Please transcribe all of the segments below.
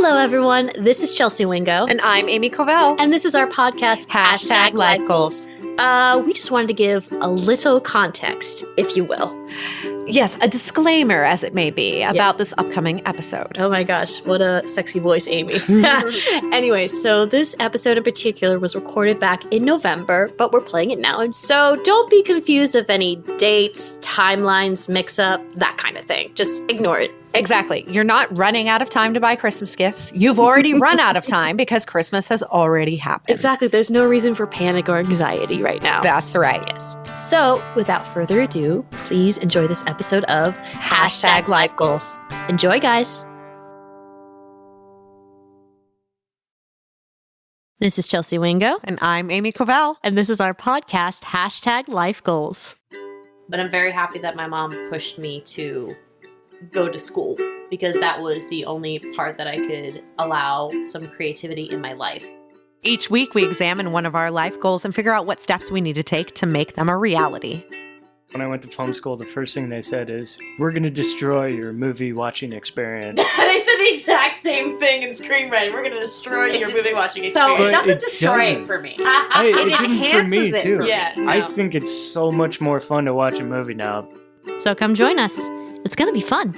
Hello, everyone. This is Chelsea Wingo. And I'm Amy Covell. And this is our podcast, Hashtag LifeGoals. We just wanted to give a little context, if you will. Yes, a disclaimer, as it may be, about this upcoming episode. Oh my gosh, what a sexy voice, Amy. Anyway, so this episode in particular was recorded back in November, but we're playing it now. And so don't be confused of any dates, timelines, mix-up, that kind of thing. Just ignore it. Exactly. You're not running out of time to buy Christmas gifts. You've already run out of time because Christmas has already happened. Exactly. There's no reason for panic or anxiety right now. That's right. Yes. So, without further ado, please enjoy this episode of Hashtag LifeGoals. Enjoy, guys. This is Chelsea Wingo. And I'm Amy Covell. And this is our podcast, Hashtag LifeGoals. But I'm very happy that my mom pushed me to go to school because that was the only part that I could allow some creativity in my life. Each week we examine one of our life goals and figure out what steps we need to take to make them a reality. When I went to film school, the first thing they said is, we're going to destroy your movie watching experience. They said the exact same thing in screenwriting. We're going to destroy your movie watching experience. So it doesn't it destroy doesn't. it for me. It didn't for me, it too. for me. Yeah, no. I think it's so much more fun to watch a movie now. So come join us. It's going to be fun.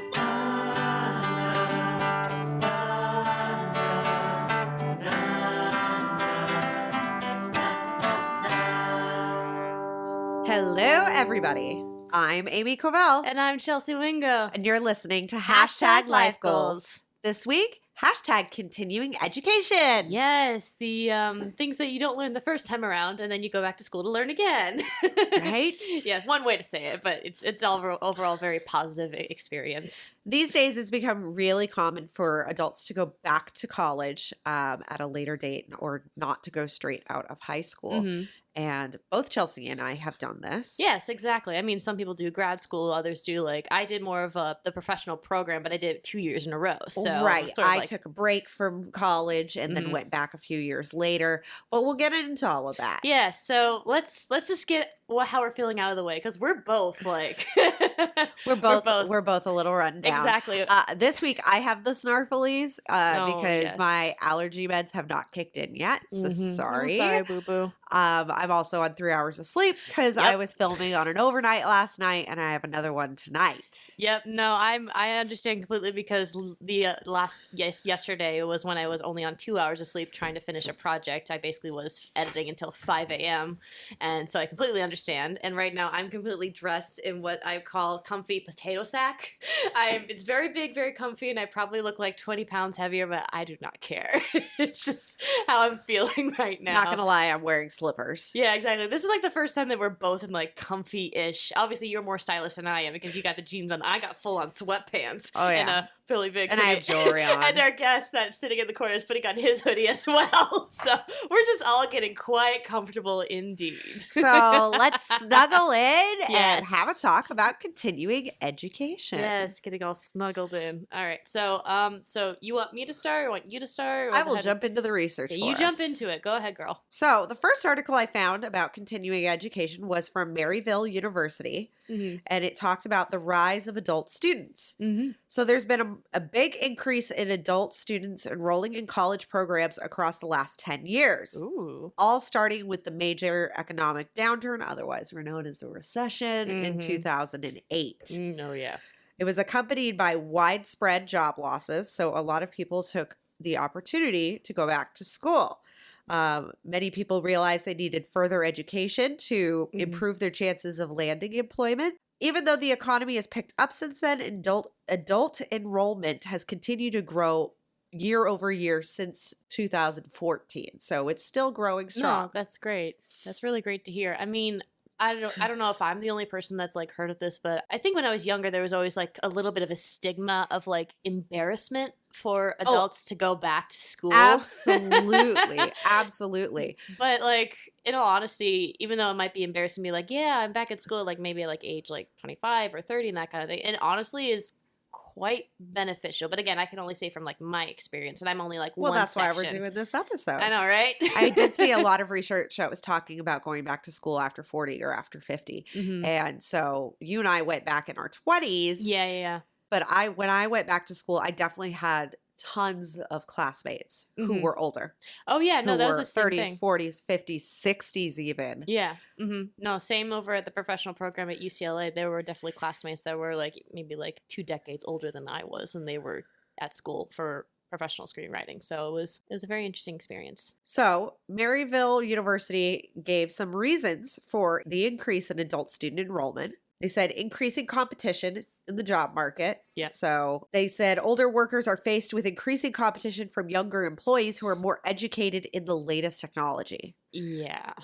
Hello, everybody. I'm Amy Covell. And I'm Chelsea Wingo. And you're listening to Hashtag Hashtag Life Goals. This week, hashtag continuing education. Yes, the things that you don't learn the first time around, and then you go back to school to learn again. Right? Yeah, one way to say it, but it's overall very positive experience. These days, it's become really common for adults to go back to college at a later date or not to go straight out of high school. Mm-hmm. And both Chelsea and I have done this. Yes, exactly. I mean, some people do grad school, others do I did more of the professional program, but I did it 2 years in a row. So right. sort of I took a break from college and then went back a few years later. But we'll get into all of that. Yeah, so let's just get how we're feeling out of the way because we're both we're both a little run down. Exactly. This week I have the snarflies because yes. my allergy meds have not kicked in yet. So sorry. I'm sorry, boo boo. I'm also on 3 hours of sleep because I was filming on an overnight last night and I have another one tonight. Yep. No, I understand completely because the yesterday was when I was only on 2 hours of sleep trying to finish a project. I basically was editing until 5 a.m. And so I completely understand. And right now I'm completely dressed in what I call comfy potato sack. It's very big, very comfy, and I probably look like 20 pounds heavier, but I do not care. It's just how I'm feeling right now. Not gonna lie, I'm wearing slippers. Yeah, exactly. This is like the first time that we're both in comfy-ish. Obviously, you're more stylish than I am because you got the jeans on. I got full-on sweatpants. Oh, yeah. And a really big and hoodie. I have jewelry on. And our guest that's sitting in the corner is putting on his hoodie as well. So we're just all getting quite comfortable indeed. So let's snuggle in and Yes. have a talk about continuing education. Yes, getting all snuggled in. All right. So so you want me to start or want you to start? Or I will jump into the research. Okay, for you jump us. into it. Go ahead, girl. So the first article I found about continuing education was from Maryville University, and it talked about the rise of adult students. So there's been a big increase in adult students enrolling in college programs across the last 10 years. Ooh. All starting with the major economic downturn, otherwise known as a recession, in 2008. Oh, yeah. It was accompanied by widespread job losses, so a lot of people took the opportunity to go back to school. Many people realized they needed further education to improve their chances of landing employment. Even though the economy has picked up since then, adult enrollment has continued to grow year over year since 2014. So it's still growing strong. No, that's great. That's really great to hear. I mean, I don't know if I'm the only person that's heard of this, but I think when I was younger, there was always a little bit of a stigma of embarrassment for adults to go back to school. Absolutely. Absolutely. But in all honesty, even though it might be embarrassing to be yeah, I'm back at school maybe at age 25 or 30 and that kind of thing. And honestly is quite beneficial. But again, I can only say from my experience, and I'm only well, one that's section. why we're doing this episode. I know, right? I did see a lot of research that was talking about going back to school after 40 or after 50. And so you and I went back in our 20s. Yeah. But when I went back to school, I definitely had tons of classmates who Mhm. were older, Oh yeah, no, who that was were the same 30s, thing. 40s, 50s, 60s even. Yeah. No, same over at the professional program at UCLA. There were definitely classmates that were like maybe like 2 decades older than I was, and they were at school for professional screenwriting. So it was a very interesting experience. So, Maryville University gave some reasons for the increase in adult student enrollment. They said increasing competition in the job market. Yep. So, they said older workers are faced with increasing competition from younger employees who are more educated in the latest technology. Yeah.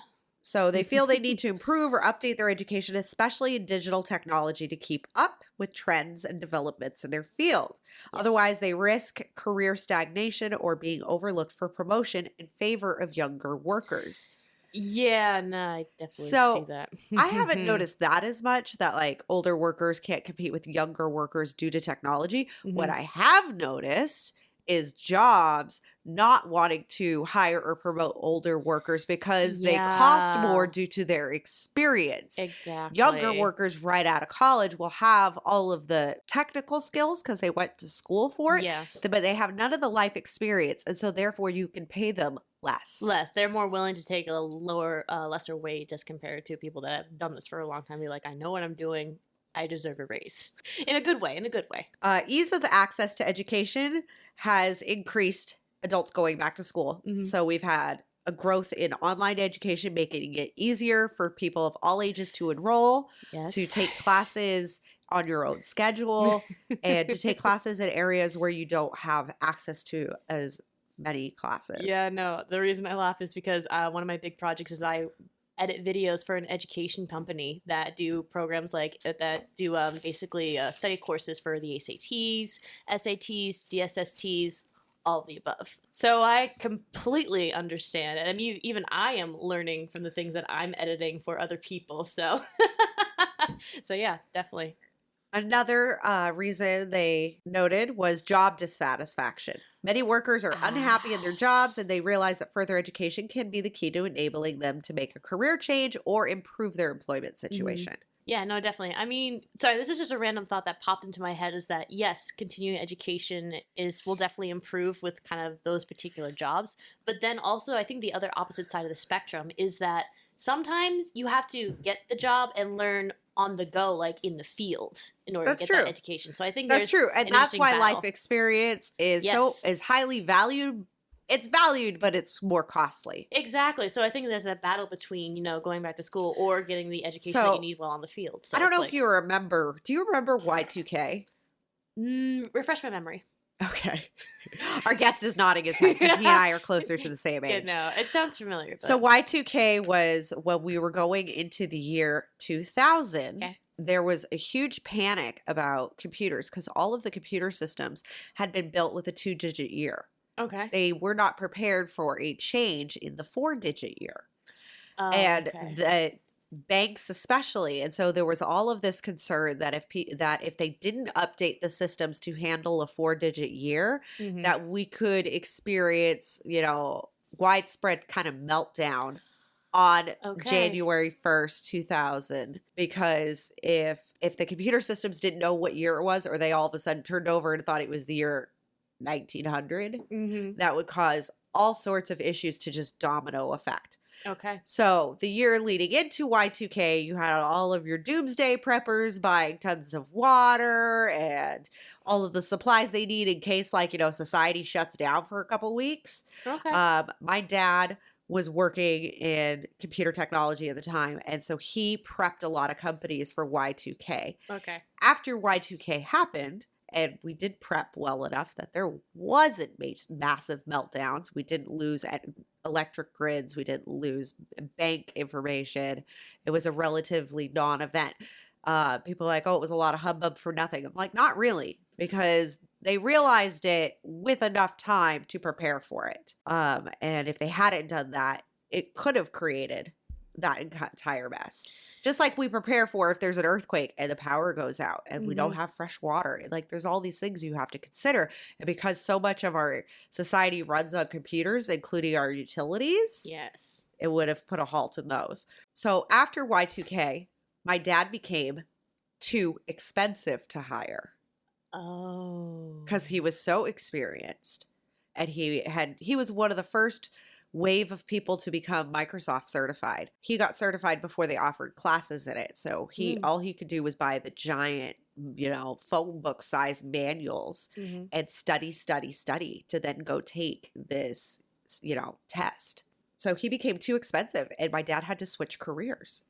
So, they feel they need to improve or update their education, especially in digital technology, to keep up with trends and developments in their field. Yes. Otherwise, they risk career stagnation or being overlooked for promotion in favor of younger workers. Yeah, no, I definitely see So, that. I haven't noticed that as much, that like older workers can't compete with younger workers due to technology. What Mhm. I have noticed is jobs not wanting to hire or promote older workers because they cost more Yeah, due to their experience. Younger exactly. workers right out of college will have all of the technical skills because they went to school for it, Yeah. but they have none of the life experience. And so therefore you can pay them less. Less. They're more willing to take a lesser wage as compared to people that have done this for a long time. Be like, I know what I'm doing. I deserve a raise. In a good way. In a good way. Ease of access to education has increased adults going back to school. Mhm. So we've had a growth in online education, making it easier for people of all ages to enroll, to Yes. take classes on your own schedule, and to take classes in areas where you don't have access to as many classes. Yeah, no. The reason I laugh is because one of my big projects is I edit videos for an education company that do programs like that do basically study courses for the ACTs, SATs, DSSTs, all of the above. So I completely understand, and I mean, even I am learning from the things that I'm editing for other people. So, so yeah, definitely. Another reason they noted was job dissatisfaction. Many workers are unhappy in their jobs, and they realize that further education can be the key to enabling them to make a career change or improve their employment situation. Yeah, no, definitely. I mean, sorry, this is just a random thought that popped into my head is that yes, continuing education will definitely improve with kind of those particular jobs. But then also I think the other opposite side of the spectrum is that sometimes you have to get the job and learn on the go, like in the field, in order That's to get that true. education. So I think That's there's true. an And that's interesting why battle. life experience is Yes. is highly valued. It's valued, but it's more costly. Exactly. So I think there's that battle between, going back to school or getting the education that So you need while on the field. So I don't it's know like, if you remember. Do you remember Y2K? refresh my memory. Okay. Our guest is nodding his head because he and I are closer to the same Yeah, age. no, it sounds familiar. But... So Y2K was when we were going into the year 2000. Okay. There was a huge panic about computers because all of the computer systems had been built with a 2-digit year. Okay. They were not prepared for a change in the 4-digit year. Oh, And okay. the banks especially, and so there was all of this concern that if they didn't update the systems to handle a 4-digit year, Mhm. that we could experience widespread kind of meltdown on Okay. January 1st 2000, because if the computer systems didn't know what year it was, or they all of a sudden turned over and thought it was the year 1900, Mhm. that would cause all sorts of issues to just domino effect. Okay. So the year leading into Y2K, you had all of your doomsday preppers buying tons of water and all of the supplies they need in case, society shuts down for a couple weeks. Okay. My dad was working in computer technology at the time, and so he prepped a lot of companies for Y2K. Okay. After Y2K happened, and we did prep well enough that there wasn't massive meltdowns. We didn't lose electric grids. We didn't lose bank information. It was a relatively non-event. People are like, oh, it was a lot of hubbub for nothing. I'm like, not really, because they realized it with enough time to prepare for it. And if they hadn't done that, it could have created that entire mess. Just like we prepare for if there's an earthquake and the power goes out and we don't have fresh water. Like, there's all these things you have to consider. And because so much of our society runs on computers, including our utilities, Yes. it would have put a halt in those. So after Y2K, my dad became too expensive to hire. Oh. because he was so experienced, and he was one of the first wave of people to become Microsoft certified. He got certified before they offered classes in it. So all he could do was buy the giant, phone book size manuals and study to then go take this, test. So he became too expensive, and my dad had to switch careers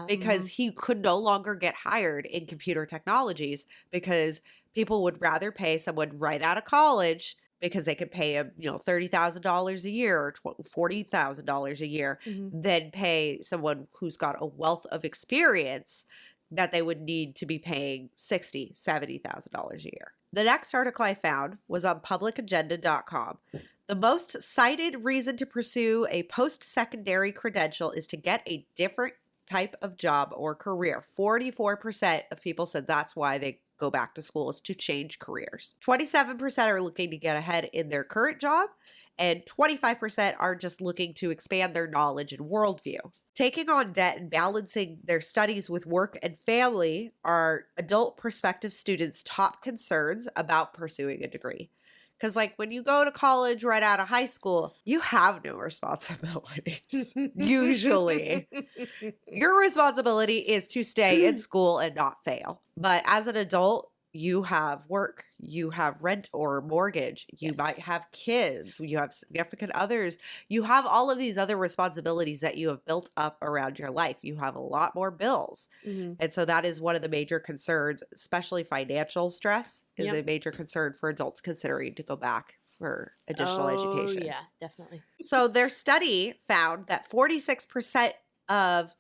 because he could no longer get hired in computer technologies because people would rather pay someone right out of college because they could pay him, $30,000 a year or $40,000 a year than pay someone who's got a wealth of experience that they would need to be paying $60,000, $70,000 a year. The next article I found was on publicagenda.com. The most cited reason to pursue a post-secondary credential is to get a different type of job or career. 44% of people said that's why they go back to school, is to change careers. 27% are looking to get ahead in their current job, and 25% are just looking to expand their knowledge and worldview. Taking on debt and balancing their studies with work and family are adult prospective students' top concerns about pursuing a degree. Because, when you go to college right out of high school, you have no responsibilities. Usually. Your responsibility is to stay in school and not fail. But as an adult, you have work, you have rent or mortgage, you might have kids, you have significant others, you have all of these other responsibilities that you have built up around your life. You have a lot more bills. And so that is one of the major concerns, especially financial stress is a major concern for adults considering to go back for additional education. Oh, yeah, definitely. So their study found that 46% of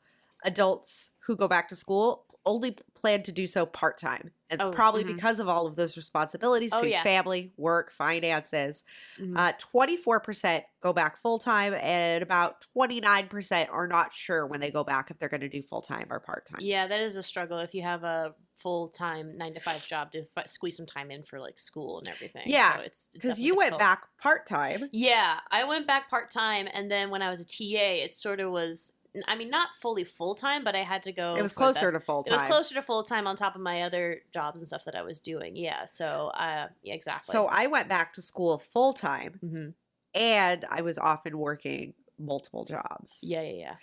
adults who go back to school only plan to do so part-time. And it's probably because of all of those responsibilities to family, work, finances. 24% go back full-time, and about 29% are not sure when they go back if they're going to do full-time or part-time. Yeah, that is a struggle if you have a full-time 9-to-5 job to squeeze some time in for school and everything. Yeah, so because you went back part-time. Yeah, I went back part-time, and then when I was a TA, it sort of was, not fully full-time, but I had to go. It was closer to full-time. It was closer to full-time on top of my other jobs and stuff that I was doing. Yeah, so, yeah, exactly. So I went back to school full-time, and I was often working multiple jobs. Yeah.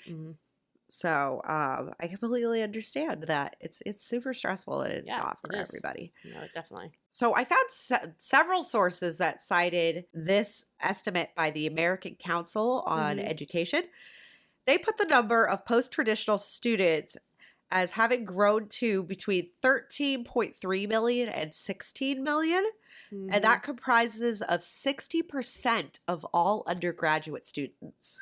So I completely understand that it's super stressful and it's not for everybody. No, definitely. So I found several sources that cited this estimate by the American Council on Education. They put the number of post-traditional students as having grown to between 13.3 million and 16 million. And that comprises of 60% of all undergraduate students.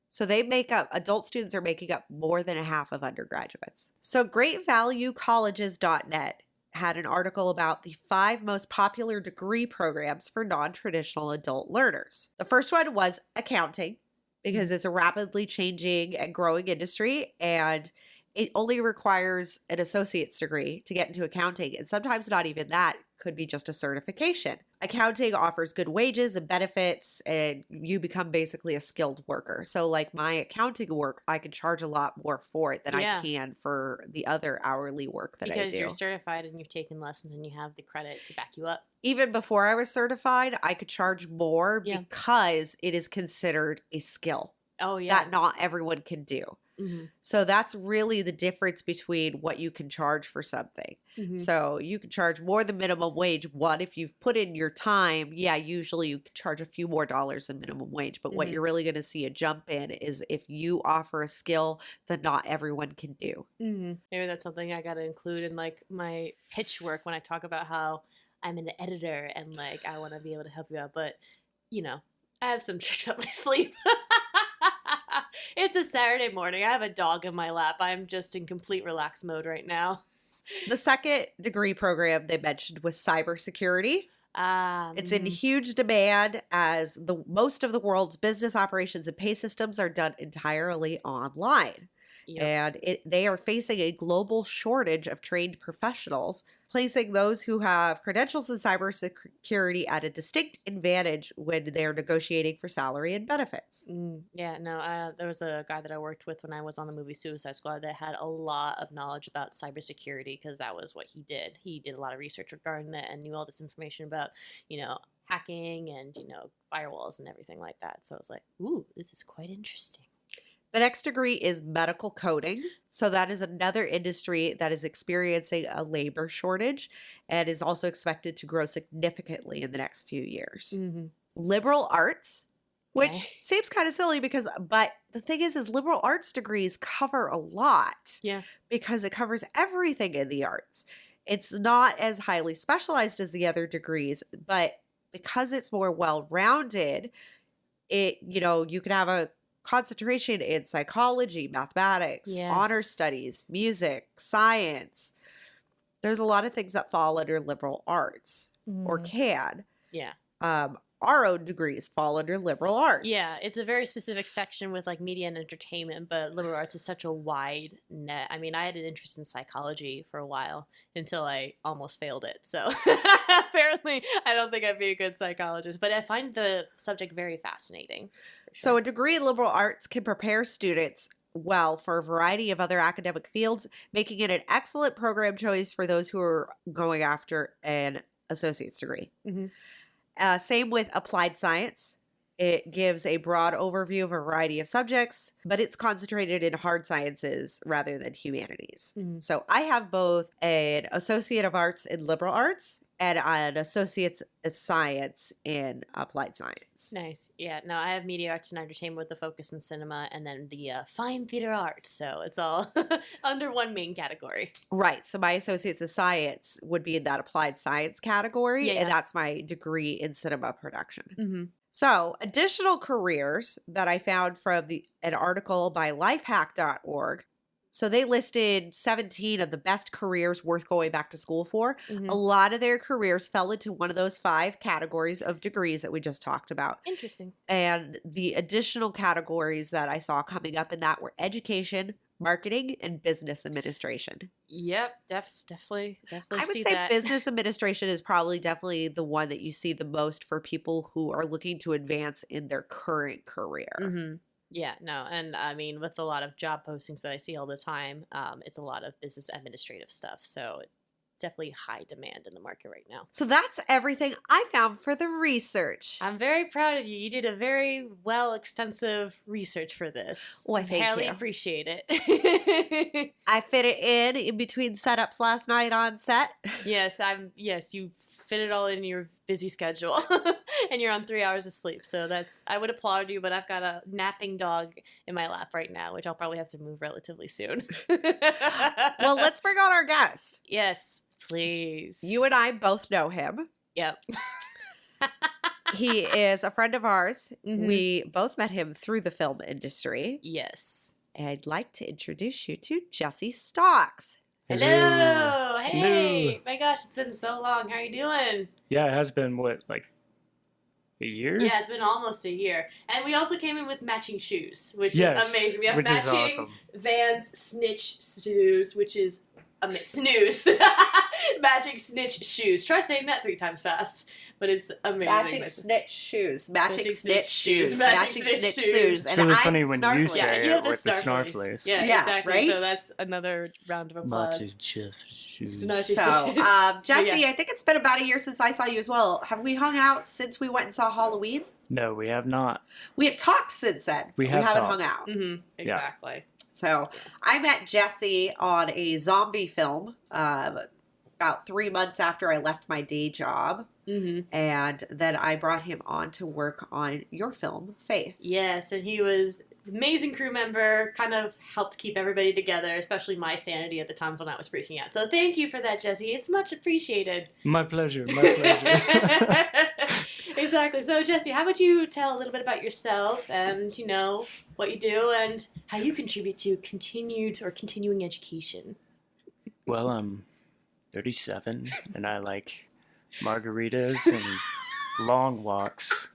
So adult students are making up more than a half of undergraduates. So GreatValueColleges.net had an article about the 5 most popular degree programs for non-traditional adult learners. The first one was accounting, because it's a rapidly changing and growing industry, and it only requires an associate's degree to get into accounting, and sometimes not even that, could be just a certification. Accounting offers good wages and benefits, and you become basically a skilled worker. So my accounting work, I can charge a lot more for it than I can for the other hourly work that I do. Because you're certified and you've taken lessons and you have the credit to back you up. Even before I was certified, I could charge more because it is considered a skill that not everyone can do. So that's really the difference between what you can charge for something. So you can charge more than minimum wage. One, if you've put in your time, usually you can charge a few more dollars than minimum wage. But what you're really going to see a jump in is if you offer a skill that not everyone can do. Maybe that's something I got to include in my pitch work when I talk about how I'm an editor and I want to be able to help you out. But, I have some tricks up my sleeve. It's a Saturday morning. I have a dog in my lap. I'm just in complete relax mode right now. The second degree program they mentioned was cybersecurity. It's in huge demand as most of the world's business operations and pay systems are done entirely online. And they are facing a global shortage of trained professionals placing those who have credentials in cybersecurity at a distinct advantage when they're negotiating for salary and benefits. Yeah, no, there was a guy that I worked with when I was on the movie Suicide Squad that had a lot of knowledge about cybersecurity because that was what he did. He did a lot of research regarding that and knew all this information about, hacking and, firewalls and everything like that. So I was like, ooh, this is quite interesting. The next degree is medical coding. So that is another industry that is experiencing a labor shortage and is also expected to grow significantly in the next few years. Mm-hmm. Liberal arts, which Okay. seems kind of silly but the thing is liberal arts degrees cover a lot Yeah. because it covers everything in the arts. It's not as highly specialized as the other degrees, but because it's more well-rounded, you can have a concentration in psychology, mathematics, honor Yes. studies, music, science. There's a lot of things that fall under liberal arts or can. Yeah. Our own degrees fall under liberal arts. Yeah, it's a very specific section with like media and entertainment, but liberal arts is such a wide net. I mean, I had an interest in psychology for a while until I almost failed it. So apparently, I don't think I'd be a good psychologist, but I find the subject very fascinating. For So sure. a degree in liberal arts can prepare students well for a variety of other academic fields, making it an excellent program choice for those who are going after an associate's degree. Mhm. Same with applied science. It gives a broad overview of a variety of subjects, but it's concentrated in hard sciences rather than humanities. Mhm. So I have both an Associate of Arts in Liberal Arts and an Associates of Science in Applied Science. Nice. Yeah. No, I have media arts and entertainment with the focus in cinema and then the fine theater arts. So it's all under one main category. Right. So my Associates of Science would be in that Applied Science category, Yeah. and that's my degree in cinema production. Mm-hmm. So, additional careers that I found from an article by lifehack.org. So, they listed 17 of the best careers worth going back to school for. Mm-hmm. A lot of their careers fell into one of those 5 categories of degrees that we just talked about. Interesting. And the additional categories that I saw coming up in that were education, marketing, and business administration. Yep. Definitely I would see say that. business administration is probably definitely the one that you see the most for people who are looking to advance in their current career. Mm-hmm. Yeah, no, and I mean, with a lot of job postings that I see all the time, it's a lot of business administrative stuff. So it's definitely high demand in the market right now. So that's everything I found for the research. I'm very proud of you. You did a very extensive research for this. Why, thank highly you. appreciate it. I fit it in between setups last night on set. Yes, you fit it all in your busy schedule. And you're on 3 hours of sleep. So I would applaud you, but I've got a napping dog in my lap right now, which I'll probably have to move relatively soon. Well, let's bring on our guest. Yes, please. You and I both know him. Yep. He is a friend of ours. Mhm. We both met him through the film industry. Yes. I'd like to introduce you to Jesse Stocks. Hello. Hey. Hello. My gosh, it's been so long. How are you doing? Yeah, it has been like a year? Yeah, it's been almost a year. And we also came in with matching shoes, which Yes, is amazing. We have which is matching awesome. Vans snitch shoes, which is snooze. Matching snitch shoes. Try saying that 3 times fast, but it's amazing. Matching snitch shoes. Matching snitch shoes. Matching Matching snitch snitch shoes. shoes. It's And really I'm funny when you snarfling. say Yeah, you it have the with the snarflace. snarflace. Yeah, Yeah, exactly. right? So that's another round of applause. Matching shoes. Matching- So, Jesse, Yeah. I think it's been about a year since I saw you as well. Have we hung out since we went and saw Halloween? No, we have not. We have talked since then. We have haven't talked. hung out. Mm-hmm. Exactly. So I met Jesse on a zombie film about 3 months after I left my day job. Mm-hmm. And then I brought him on to work on your film, Faith. Yes, and he was an amazing crew member, kind of helped keep everybody together, especially my sanity at the times when I was freaking out. So thank you for that, Jesse. It's much appreciated. My pleasure. My pleasure. Exactly. So, Jesse, how about you tell a little bit about yourself and, what you do and how you contribute to continuing education? Well, I'm 37 and I like margaritas and long walks.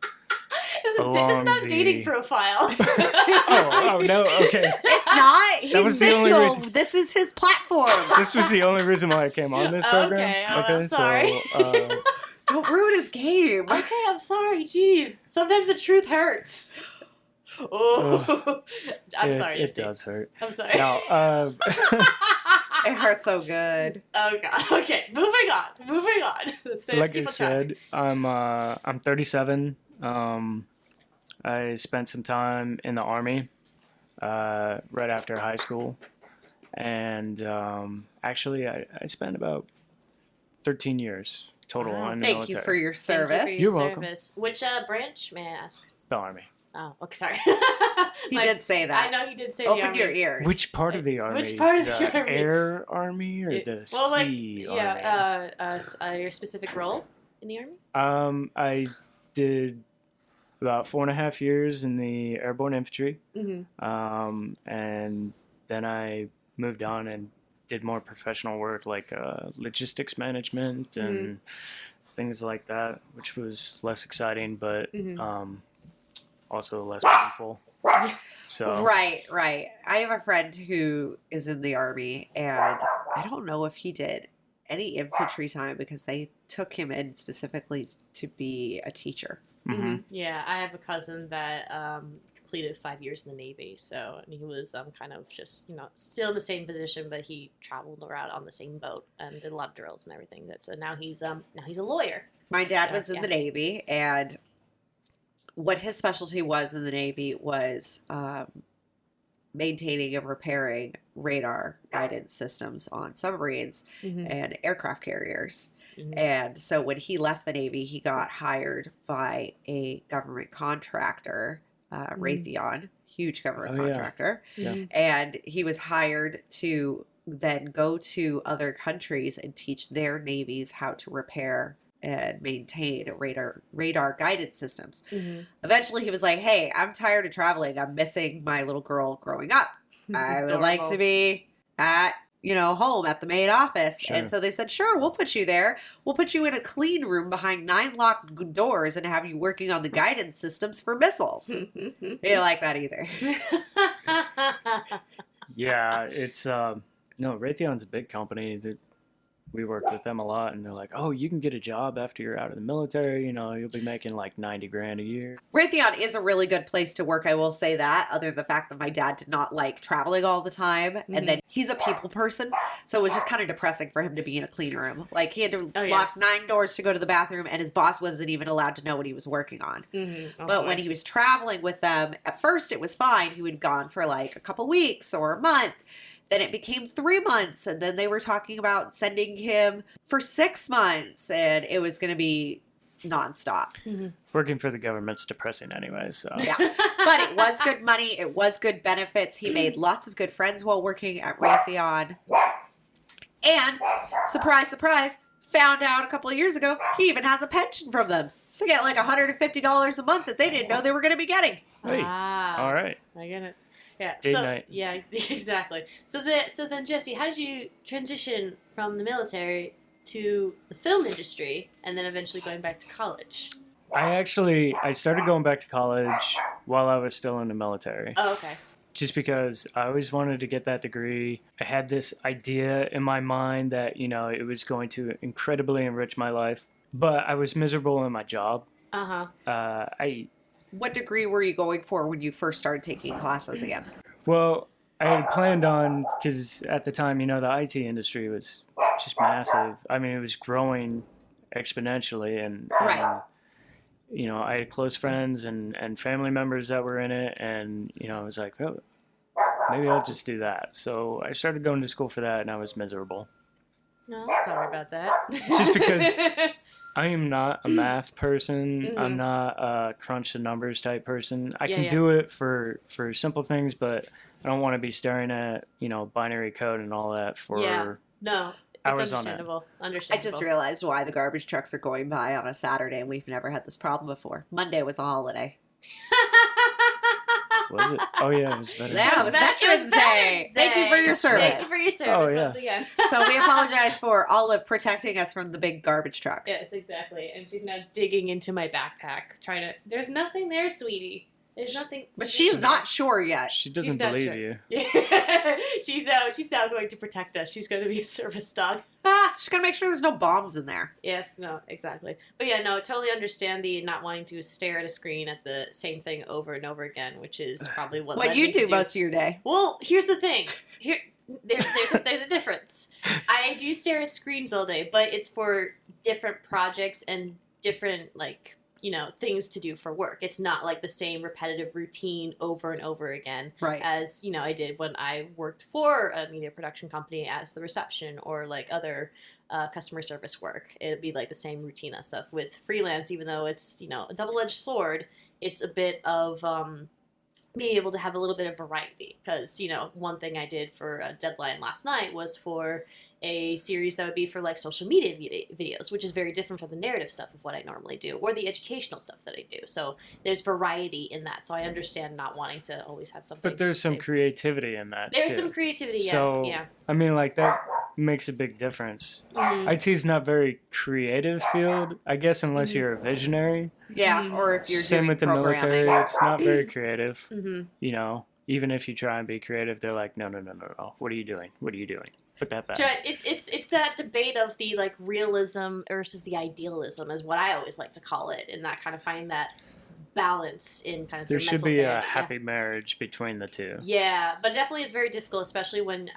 This is along not a dating the- profile. Oh, no, okay. It's not. He's was the only single. reason- This is his platform. This was the only reason why I came on this program. Okay, I'm sorry. So, Don't ruin his game. Okay, I'm sorry. Jeez. Sometimes the truth hurts. Oh, I'm sorry. It Jesse. does hurt. I'm sorry. Now, It hurts so good. Oh god. Okay, moving on. So like I keep on track. said, I'm 37. I spent some time in the Army right after high school, and actually I spent about 13 years total Wow. in the Thank military. you for your Thank you for service. your You're welcome. service. Which branch, may I ask? The Army. Oh, okay, sorry. He did say that. I know he did say the Open Army. your ears. Which part of the Army? Which part of the the Army? Air Army or the Sea Army? Yeah, your specific role in the Army? I did about 4.5 years in the Airborne Infantry, Mm-hmm. and then I moved on and did more professional work like logistics management and things like that, which was less exciting, but also less painful. So Right. I have a friend who is in the Army, and I don't know if he did any infantry time because they took him in specifically to be a teacher. Yeah, I have a cousin that completed 5 years in the Navy, and he was kind of just still in the same position, but he traveled around on the same boat and did a lot of drills and everything. So now he's a lawyer. My dad So, was in yeah. the Navy, and what his specialty was in the Navy was maintaining and repairing radar guidance systems on submarines and aircraft carriers. And so when he left the Navy, he got hired by a government contractor, Raytheon, huge government contractor. Yeah. And he was hired to then go to other countries and teach their navies how to repair and maintain radar guidance systems. Eventually he was like, hey, I'm tired of traveling. I'm missing my little girl growing up. I would like to be at home at the main office. Sure. And so they said, sure, we'll put you there. We'll put you in a clean room behind 9 locked doors and have you working on the guidance systems for missiles. They didn't like that either. yeah, it's no, Raytheon's a big company that we work with them a lot, and they're like, oh, you can get a job after you're out of the military, you'll be making like 90 grand a year. Raytheon is a really good place to work, I will say that, other than the fact that my dad did not like traveling all the time. And then he's a people person, so it was just kind of depressing for him to be in a clean room. Like, he had to lock 9 doors to go to the bathroom, and his boss wasn't even allowed to know what he was working on. But when he was traveling with them, at first it was fine. He would gone for like a couple weeks or a month. Then it became 3 months, and then they were talking about sending him for 6 months, and it was going to be nonstop. Working for the government's depressing anyway, so. Yeah, but it was good money. It was good benefits. He made lots of good friends while working at Raytheon. And, surprise, surprise, found out a couple of years ago, he even has a pension from them. So they get like $150 a month that they didn't know they were going to be getting. Hey, Wow. all right. My goodness. Yeah. Date so night. yeah, exactly. So then Jesse, how did you transition from the military to the film industry and then eventually going back to college? I started going back to college while I was still in the military. Oh, okay. Just because I always wanted to get that degree. I had this idea in my mind that, it was going to incredibly enrich my life, but I was miserable in my job. What degree were you going for when you first started taking classes again? Well, I had planned on, because at the time, the IT industry was just massive. I mean, it was growing exponentially, and I had close friends and family members that were in it, and, I was like, oh, maybe I'll just do that. So I started going to school for that, and I was miserable. No, sorry about that. Just because I am not a math person. I'm not a crunch the numbers type person. I can do it for simple things, but I don't want to be staring at, binary code and all that for no, it's hours on end. understandable. I just realized why the garbage trucks are going by on a Saturday, and we've never had this problem before. Monday was a holiday. Was it? Oh yeah, it was Veterans Yeah, it Day. was Veterans Day. Thank you for your service. Thank you for your service Oh, yeah. once again. So we apologize for Olive protecting us from the big garbage truck. Yes, exactly. And she's now digging into my backpack, trying to. There's nothing there, sweetie. There's nothing. But she's not sure yet. She doesn't not believe sure. you. Yeah. she's now going to protect us. She's going to be a service dog. She's gonna make sure there's no bombs in there. Yes, no, exactly. But yeah, no, totally understand the not wanting to stare at a screen at the same thing over and over again, which is probably what What led you me to do most of your day. Well, here's the thing. There's a difference. I do stare at screens all day, but it's for different projects and different things to do for work. It's not like the same repetitive routine over and over again Right. as I did when I worked for a media production company as the reception or like other customer service work. It'd be like the same routine and stuff. With freelance, even though it's a double-edged sword, it's a bit of being able to have a little bit of variety. Because one thing I did for a deadline last night was for a series that would be for like social media videos, which is very different from the narrative stuff of what I normally do, or the educational stuff that I do. So there's variety in that. So I understand not wanting to always have something. But there's some same. creativity in that There's too. some creativity, yeah. So yeah. I mean, like that makes a big difference. Mhm. IT's not very creative field, I guess, unless you're a visionary. Yeah, Mhm. or if you're Same doing with the programming. military, it's not very creative. Mhm. Even if you try and be creative, they're like, no. What are you doing? Put that back. It's that debate of the like realism versus the idealism is what I always like to call it, and that kind of find that balance in kind of There your should mental be a sanity. happy marriage between the two. Yeah, but definitely it's very difficult, especially when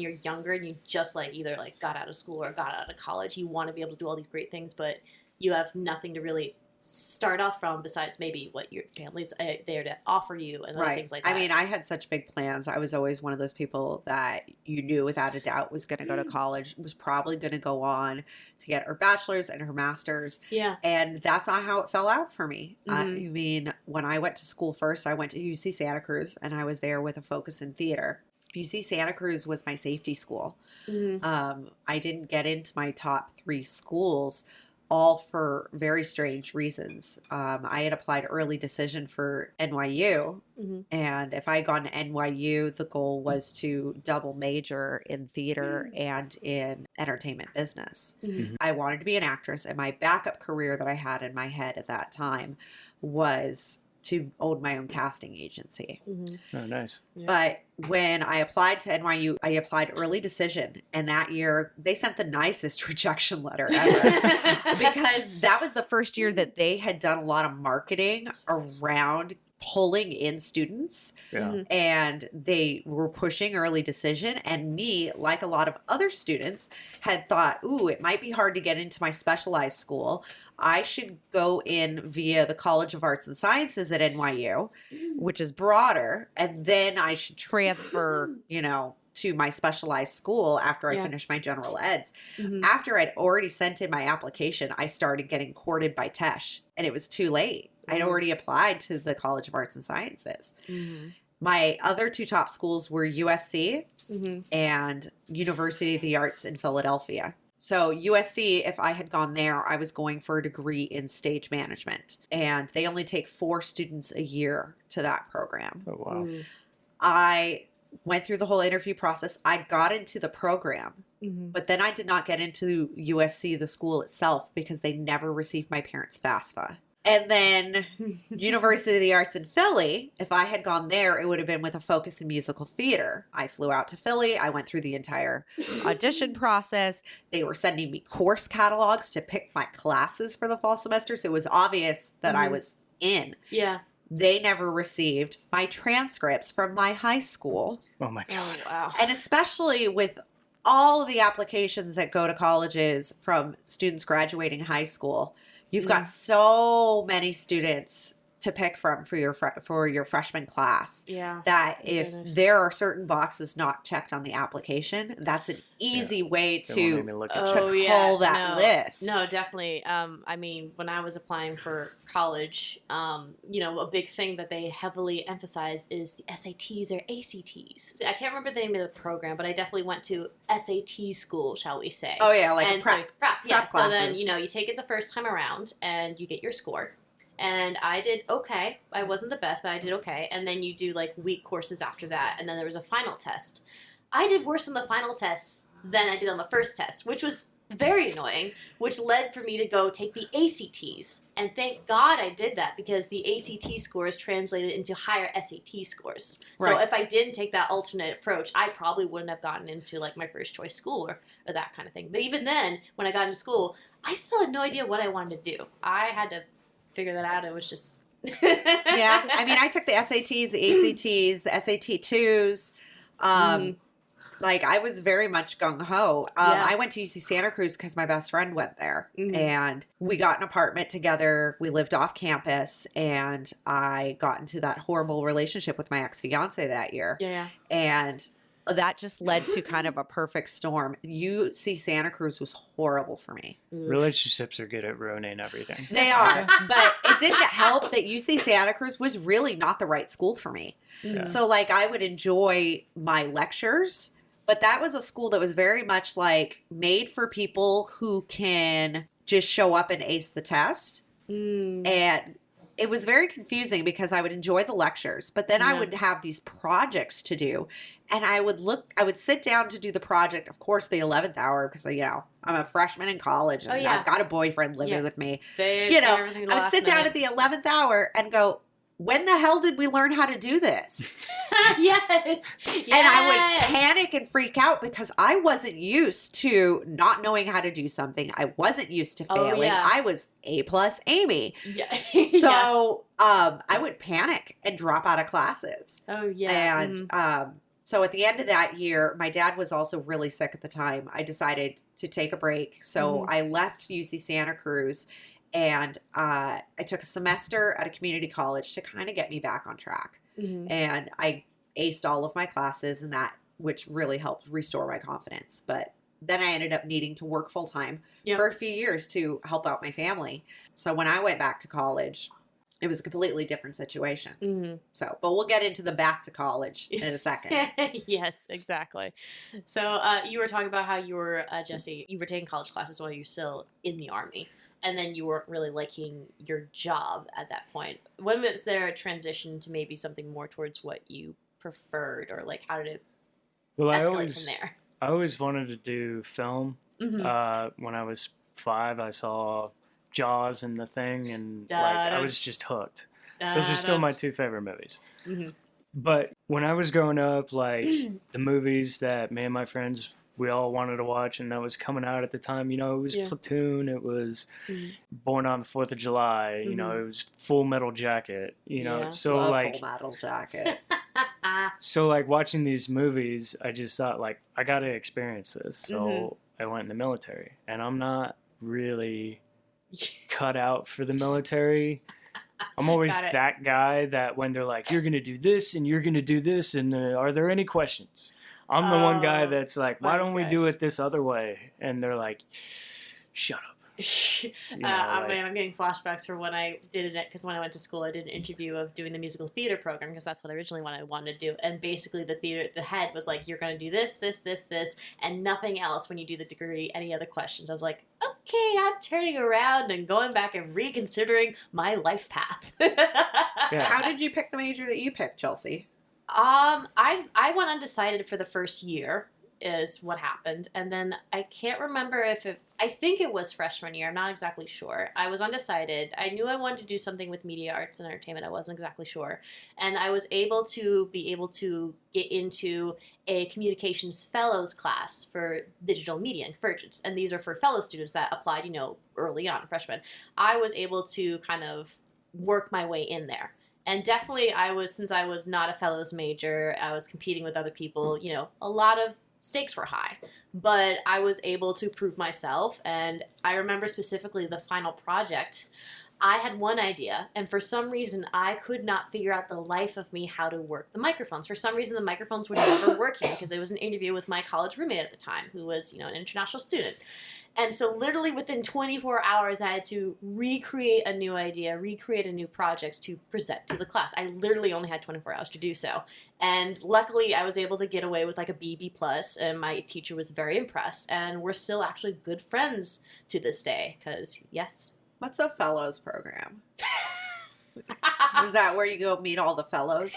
you're younger and you just either got out of school or got out of college. You want to be able to do all these great things, but you have nothing to really start off from besides maybe what your family's there to offer you and other things like that. I mean, I had such big plans. I was always one of those people that you knew without a doubt was going to go to college, was probably going to go on to get her bachelor's and her master's. Yeah. And that's not how it fell out for me. I Mhm. mean, when I went to school first, I went to UC Santa Cruz and I was there with a focus in theater. UC Santa Cruz was my safety school. Mhm. I didn't get into my top 3 schools, all for very strange reasons. I had applied early decision for NYU, Mhm. and if I had gone to NYU, the goal was to double major in theater and in entertainment business. Mhm. I wanted to be an actress, and my backup career that I had in my head at that time was to own my own casting agency. Mhm. Oh, nice. Yeah. But when I applied to NYU, I applied early decision. And that year, they sent the nicest rejection letter ever. Because that was the first year that they had done a lot of marketing around pulling in students. Yeah. Mhm. And they were pushing early decision. And me, like a lot of other students, had thought, ooh, it might be hard to get into my specialized school. I should go in via the College of Arts and Sciences at NYU, which is broader, and then I should transfer, to my specialized school after I Yeah. finish my general eds. Mhm. After I'd already sent in my application, I started getting courted by Tesh, and it was too late. I'd Mhm. already applied to the College of Arts and Sciences. Mhm. My other 2 top schools were USC Mhm. and University of the Arts in Philadelphia. So USC, if I had gone there, I was going for a degree in stage management. And they only take 4 students a year to that program. Oh, wow. Mhm. I went through the whole interview process. I got into the program, Mhm. but then I did not get into USC, the school itself, because they never received my parents' FAFSA. And then University of the Arts in Philly, if I had gone there, it would have been with a focus in musical theater. I flew out to Philly. I went through the entire audition process. They were sending me course catalogs to pick my classes for the fall semester. So it was obvious that I Mhm. was in. Yeah. They never received my transcripts from my high school. Oh my god. Oh wow. And especially with all of the applications that go to colleges from students graduating high school, you've Yeah. got so many students to pick from for your freshman class Yeah. that My if goodness. there are certain boxes not checked on the application, that's an easy way They won't to even look at to you. cull that no, list. No, definitely. I mean, when I was applying for college, a big thing that they heavily emphasize is the SATs or ACTs. I can't remember the name of the program, but I definitely went to SAT school, shall we say. Oh yeah, like and a prep. So, prep, yeah. prep So then, classes. you take it the first time around and you get your score. and I did okay. I wasn't the best, but I did okay. And then you do like week courses after that, and then there was a final test. I did worse on the final test than I did on the first test, which was very annoying, which led for me to go take the ACTs. And thank God I did that, because the ACT scores translated into higher SAT scores. So Right. if I didn't take that alternate approach, I probably wouldn't have gotten into like my first choice school or that kind of thing. But even then, when I got into school, I still had no idea what I wanted to do. I had to figure that out. It was just... Yeah. I mean, I took the SATs, the ACTs, the SAT2s. Like, I was very much gung-ho. Yeah. I went to UC Santa Cruz because my best friend went there. Mhm. And we got an apartment together. We lived off campus. And I got into that horrible relationship with my ex-fiance that year. Yeah. And that just led to kind of a perfect storm. UC Santa Cruz was horrible for me. Relationships are good at ruining everything. They are. But it didn't help that UC Santa Cruz was really not the right school for me. Yeah. So, like, I would enjoy my lectures, but that was a school that was very much like made for people who can just show up and ace the test. And it was very confusing because I would enjoy the lectures, but then I Yeah. would have these projects to do. And I would sit down to do the project, of course, the 11th hour, because, you know, I'm a freshman in college and Oh, yeah. I've got a boyfriend living Yeah. with me. Save You know, everything to the I would last sit down minute. at the 11th hour and go, when the hell did we learn how to do this? Yes. And I would panic and freak out because I wasn't used to not knowing how to do something. I wasn't used to Oh, failing. yeah. I was A+ Amy. Yeah. So I would panic and drop out of classes. Oh yeah. And so at the end of that year, my dad was also really sick at the time. I decided to take a break. So I left UC Santa Cruz, and I took a semester at a community college to kind of get me back on track. And I aced all of my classes, and that, which really helped restore my confidence. But then I ended up needing to work full time for a few years to help out my family. So when I went back to college, it was a completely different situation. So, but we'll get into the back to college in a second. Yes, exactly. So you were talking about how you were, Jesse, you were taking college classes while you were still in the Army. And then you weren't really liking your job at that point. When was there a transition to maybe something more towards what you preferred, or like how did it escalate from there? I always wanted to do film. When I was 5, I saw Jaws and The Thing, and I was just hooked. Those are still my 2 favorite movies. But when I was growing up, like the movies that me and my friends, we all wanted to watch, and that was coming out at the time, you know, it was Platoon, it was Born on the 4th of July, you know, it was Full Metal Jacket, you know, so Love like Full Metal Jacket. So like watching these movies, I just thought like I got to experience this. So I went in the military, and I'm not really cut out for the military. I'm always that guy that when they're like, you're going to do this and you're going to do this, and are there any questions? I'm the one guy that's like, why don't we do it this other way? And they're like, shut up. I'm getting flashbacks for when I did it, because when I went to school, I did an interview of doing the musical theater program, because that's what originally what I wanted to do. And basically the head was like, you're going to do this, this, this, this, and nothing else when you do the degree, any other questions. I was like, okay, I'm turning around and going back and reconsidering my life path. How did you pick the major that you picked, Chelsea? I went undecided for the first year is what happened. And then I can't remember I think it was freshman year. I'm not exactly sure. I was undecided. I knew I wanted to do something with media arts and entertainment. I wasn't exactly sure. And I was able to get into a communications fellows class for digital media and convergence. And these are for fellow students that applied, you know, early on, freshmen. I was able to kind of work my way in there. And definitely since I was not a fellows major, I was competing with other people, you know, a lot of stakes were high, but I was able to prove myself. And I remember specifically the final project, I had one idea, and for some reason I could not figure out the life of me how to work the microphones. For some reason the microphones were never working, because it was an interview with my college roommate at the time, who was, you know, an international student. And so literally within 24 hours, I had to recreate a new idea, recreate a new project to present to the class. I literally only had 24 hours to do so. And luckily, I was able to get away with like a B+, and my teacher was very impressed. And we're still actually good friends to this day, because yes. What's a fellows program? Is that where you go meet all the fellows?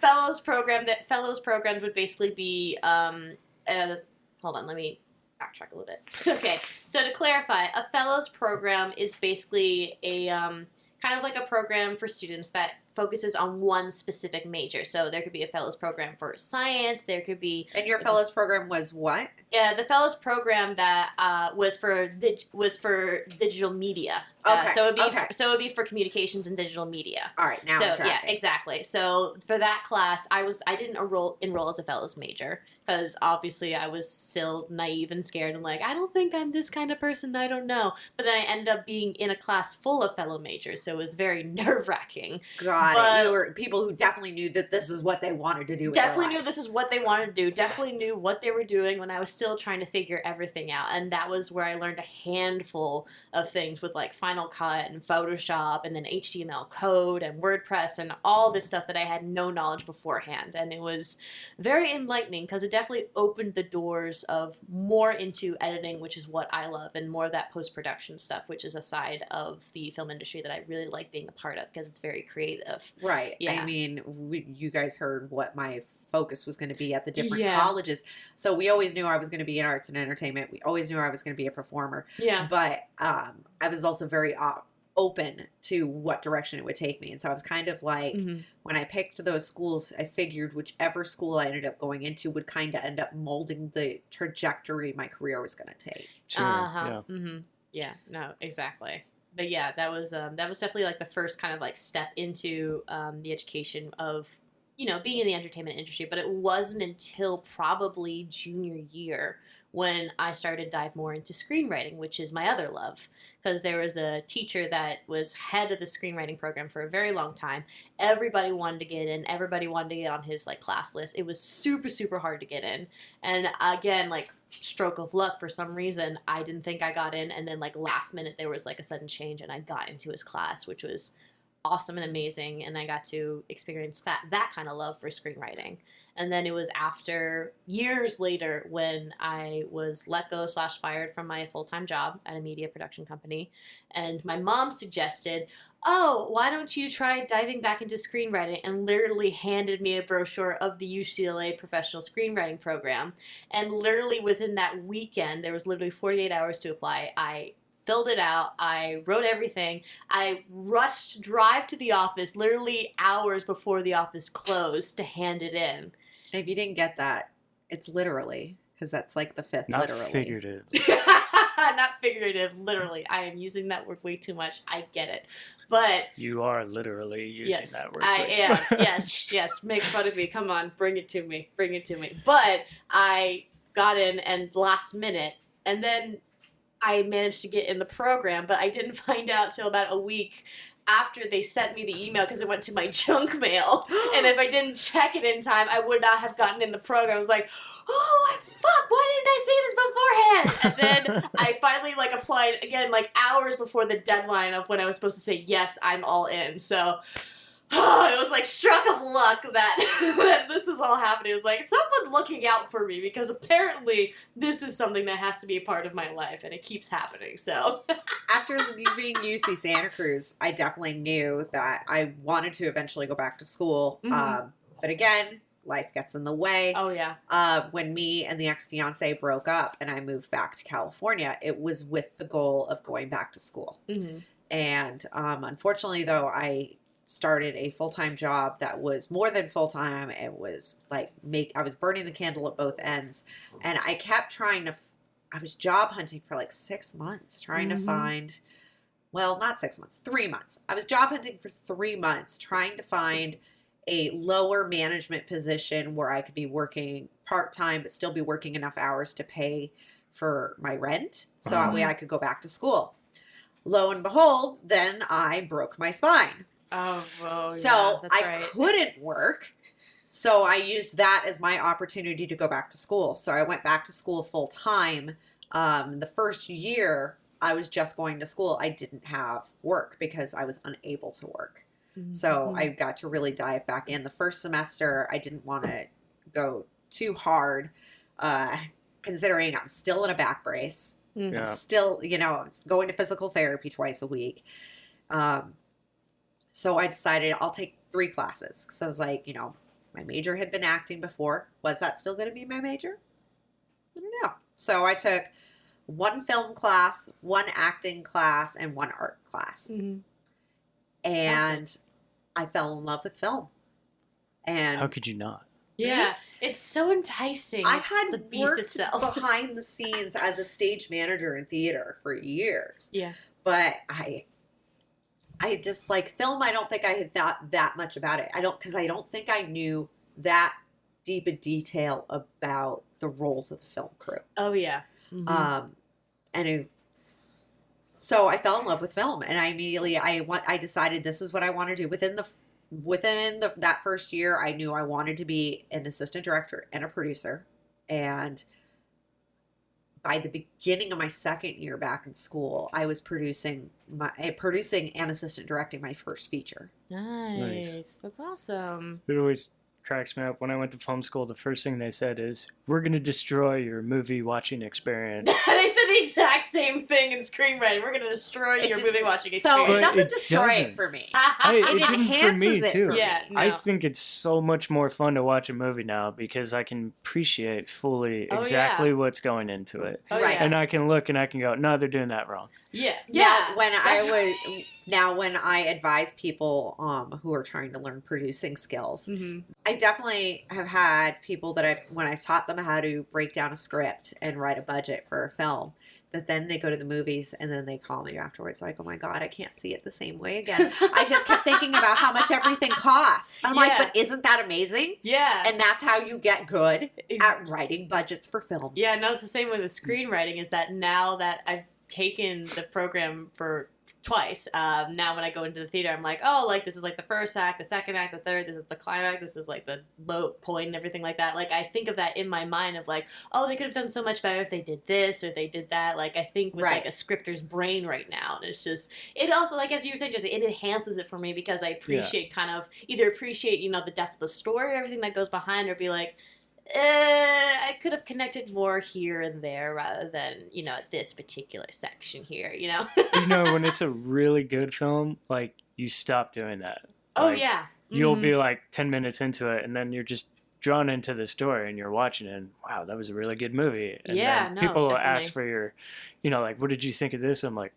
Fellows programs would basically be hold on, let me backtrack a little bit. Okay, so to clarify, a fellows program is basically a kind of like a program for students that focuses on one specific major. So there could be a fellows program for science. There could be. And your fellows program was what? Yeah, the fellows program that was for digital media. Okay. So it'd be for communications and digital media. All right, now I'm tracking. Yeah, exactly. So for that class, I didn't enroll as a fellows major because obviously I was still naive and scared. I'm like, I don't think I'm this kind of person. I don't know. But then I ended up being in a class full of fellow majors, so it was very nerve-wracking. Got it. You were people who definitely knew that this is what they wanted to do. Definitely knew this is what they wanted to do. Definitely knew what they were doing when I was still trying to figure everything out. And that was where I learned a handful of things with like Final Cut and Photoshop and then HTML code and WordPress and all this stuff that I had no knowledge beforehand. And it was very enlightening because it definitely opened the doors of more into editing, which is what I love, and more of that post-production stuff, which is a side of the film industry that I really like being a part of because it's very creative. Right. Yeah. I mean, you guys heard what my focus was going to be at the different colleges. So we always knew I was going to be in arts and entertainment. We always knew I was going to be a performer. Yeah. But I was also very open to what direction it would take me. And so I was kind of like, when I picked those schools, I figured whichever school I ended up going into would kind of end up molding the trajectory my career was going to take. Sure. Yeah. Mm-hmm. Yeah. No, exactly. But yeah, that was definitely like the first kind of like step into the education of, being in the entertainment industry. But it wasn't until probably junior year when I started to dive more into screenwriting, which is my other love. Because there was a teacher that was head of the screenwriting program for a very long time. Everybody wanted to get in. Everybody wanted to get on his like class list. It was super, super hard to get in. And again, like stroke of luck, for some reason, I didn't think I got in. And then like last minute, there was like a sudden change and I got into his class, which was awesome and amazing. And I got to experience that kind of love for screenwriting. And then it was after years later when I was let go / fired from my full-time job at a media production company. And my mom suggested, oh, why don't you try diving back into screenwriting? And literally handed me a brochure of the UCLA professional screenwriting program. And literally within that weekend, there was literally 48 hours to apply. I filled it out. I wrote everything. I rushed drive to the office literally hours before the office closed to hand it in. And if you didn't get that, it's literally, because that's like the fifth Not literally. figurative. Not figurative, literally. I am using that word way too much. I get it. But you are literally using that word. I am. Yes. Make fun of me. Come on, bring it to me. But I got in and last minute, and then I managed to get in the program, but I didn't find out till about a week after they sent me the email because it went to my junk mail. And if I didn't check it in time, I would not have gotten in the program. I was like, oh, fuck, why didn't I say this beforehand? And then I finally, applied again, hours before the deadline of when I was supposed to say, yes, I'm all in. So it was struck of luck that this is all happening. It was like, someone's looking out for me because apparently this is something that has to be a part of my life and it keeps happening. So after leaving UC Santa Cruz, I definitely knew that I wanted to eventually go back to school. Mm-hmm. But again, life gets in the way. Oh, yeah. When me and the ex-fiance broke up and I moved back to California, it was with the goal of going back to school. Mm-hmm. And unfortunately, though, I started a full-time job that was more than full-time. It was I was burning the candle at both ends. And I kept trying I was job hunting for 6 months, trying to find, well, not 6 months, 3 months. I was job hunting for 3 months, trying to find a lower management position where I could be working part-time, but still be working enough hours to pay for my rent. So that way I could go back to school. Lo and behold, then I broke my spine. Oh, so yeah, that's I right. couldn't work. So I used that as my opportunity to go back to school. So I went back to school full time. The first year I was just going to school. I didn't have work because I was unable to work. Mm-hmm. So I got to really dive back in. The first semester, I didn't want to go too hard, considering I was still in a back brace. Mm-hmm. Still, I was going to physical therapy twice a week. So I decided I'll take 3 classes because I was like, my major had been acting before. Was that still going to be my major? I don't know. So I took 1 film class, 1 acting class, and 1 art class. Mm-hmm. And Awesome. I fell in love with film. And How could you not? Yeah, Right? it's so enticing. I It's had the beast worked itself. behind the scenes as a stage manager in theater for years. Yeah. But I just like film. I don't think I had thought that much about it. Because I don't think I knew that deep a detail about the roles of the film crew. Oh yeah. Mm-hmm. So I fell in love with film, and I immediately I decided this is what I want to do. Within that first year, I knew I wanted to be an assistant director and a producer, and by the beginning of my second year back in school, I was producing and assistant directing my first feature. Nice. That's awesome. It always cracks me up. When I went to film school, the first thing they said is, "We're going to destroy your movie watching experience." They said the exact same thing in screenwriting. We're going to destroy your movie watching So experience. it doesn't it destroy doesn't. it for me. It didn't for enhances me it too. for me. Yeah, I no. think it's so much more fun to watch a movie now because I can appreciate fully Oh, exactly what's going into it. Oh, Right. yeah. And I can look and I can go, no, they're doing that wrong. Yeah. Now when I advise people who are trying to learn producing skills, Mm-hmm. I definitely have had people that when I've taught them how to break down a script and write a budget for a film, that then they go to the movies and then they call me afterwards like, oh my God, I can't see it the same way again. I just kept thinking about how much everything costs. I'm like, Yeah. but isn't that amazing? Yeah. And that's how you get good at writing budgets for films. Yeah, no, it's the same with the screenwriting, is that now that I've taken the program for twice, now when I go into the theater, I'm like, oh, like, this is like the first act, the second act, the third, this is the climax, this is like the low point and everything like that. Like, I think of that in my mind of like, oh, they could have done so much better if they did this or they did that. Like, I think with like a scripter's brain right now, and it's just, it also, like, as you were saying, just it enhances it for me because I appreciate either appreciate, the depth of the story, everything that goes behind, or be like, I could have connected more here and there rather than, this particular section here, When it's a really good film, like, you stop doing that. Oh, Like, yeah. You'll be like 10 minutes into it, and then you're just drawn into the story, and you're watching it, and wow, that was a really good movie. And Yeah, then no, people will definitely. ask for your, like, what did you think of this? I'm like,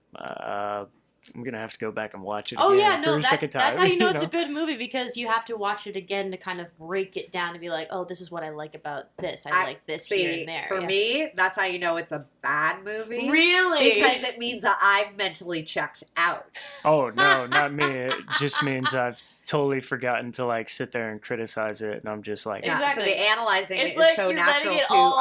I'm going to have to go back and watch it Oh, again yeah, for no, a second time. that's how you know it's a good movie, because you have to watch it again to kind of break it down and be like, oh, this is what I like about this. I like this here and there. For me, that's how you know it's a bad movie. Really? Because it means that I've mentally checked out. Oh, no, not me. It just means I've totally forgotten to, like, sit there and criticize it, and I'm just like, Yeah, Exactly. So the analyzing It's is like so you're natural letting it to all,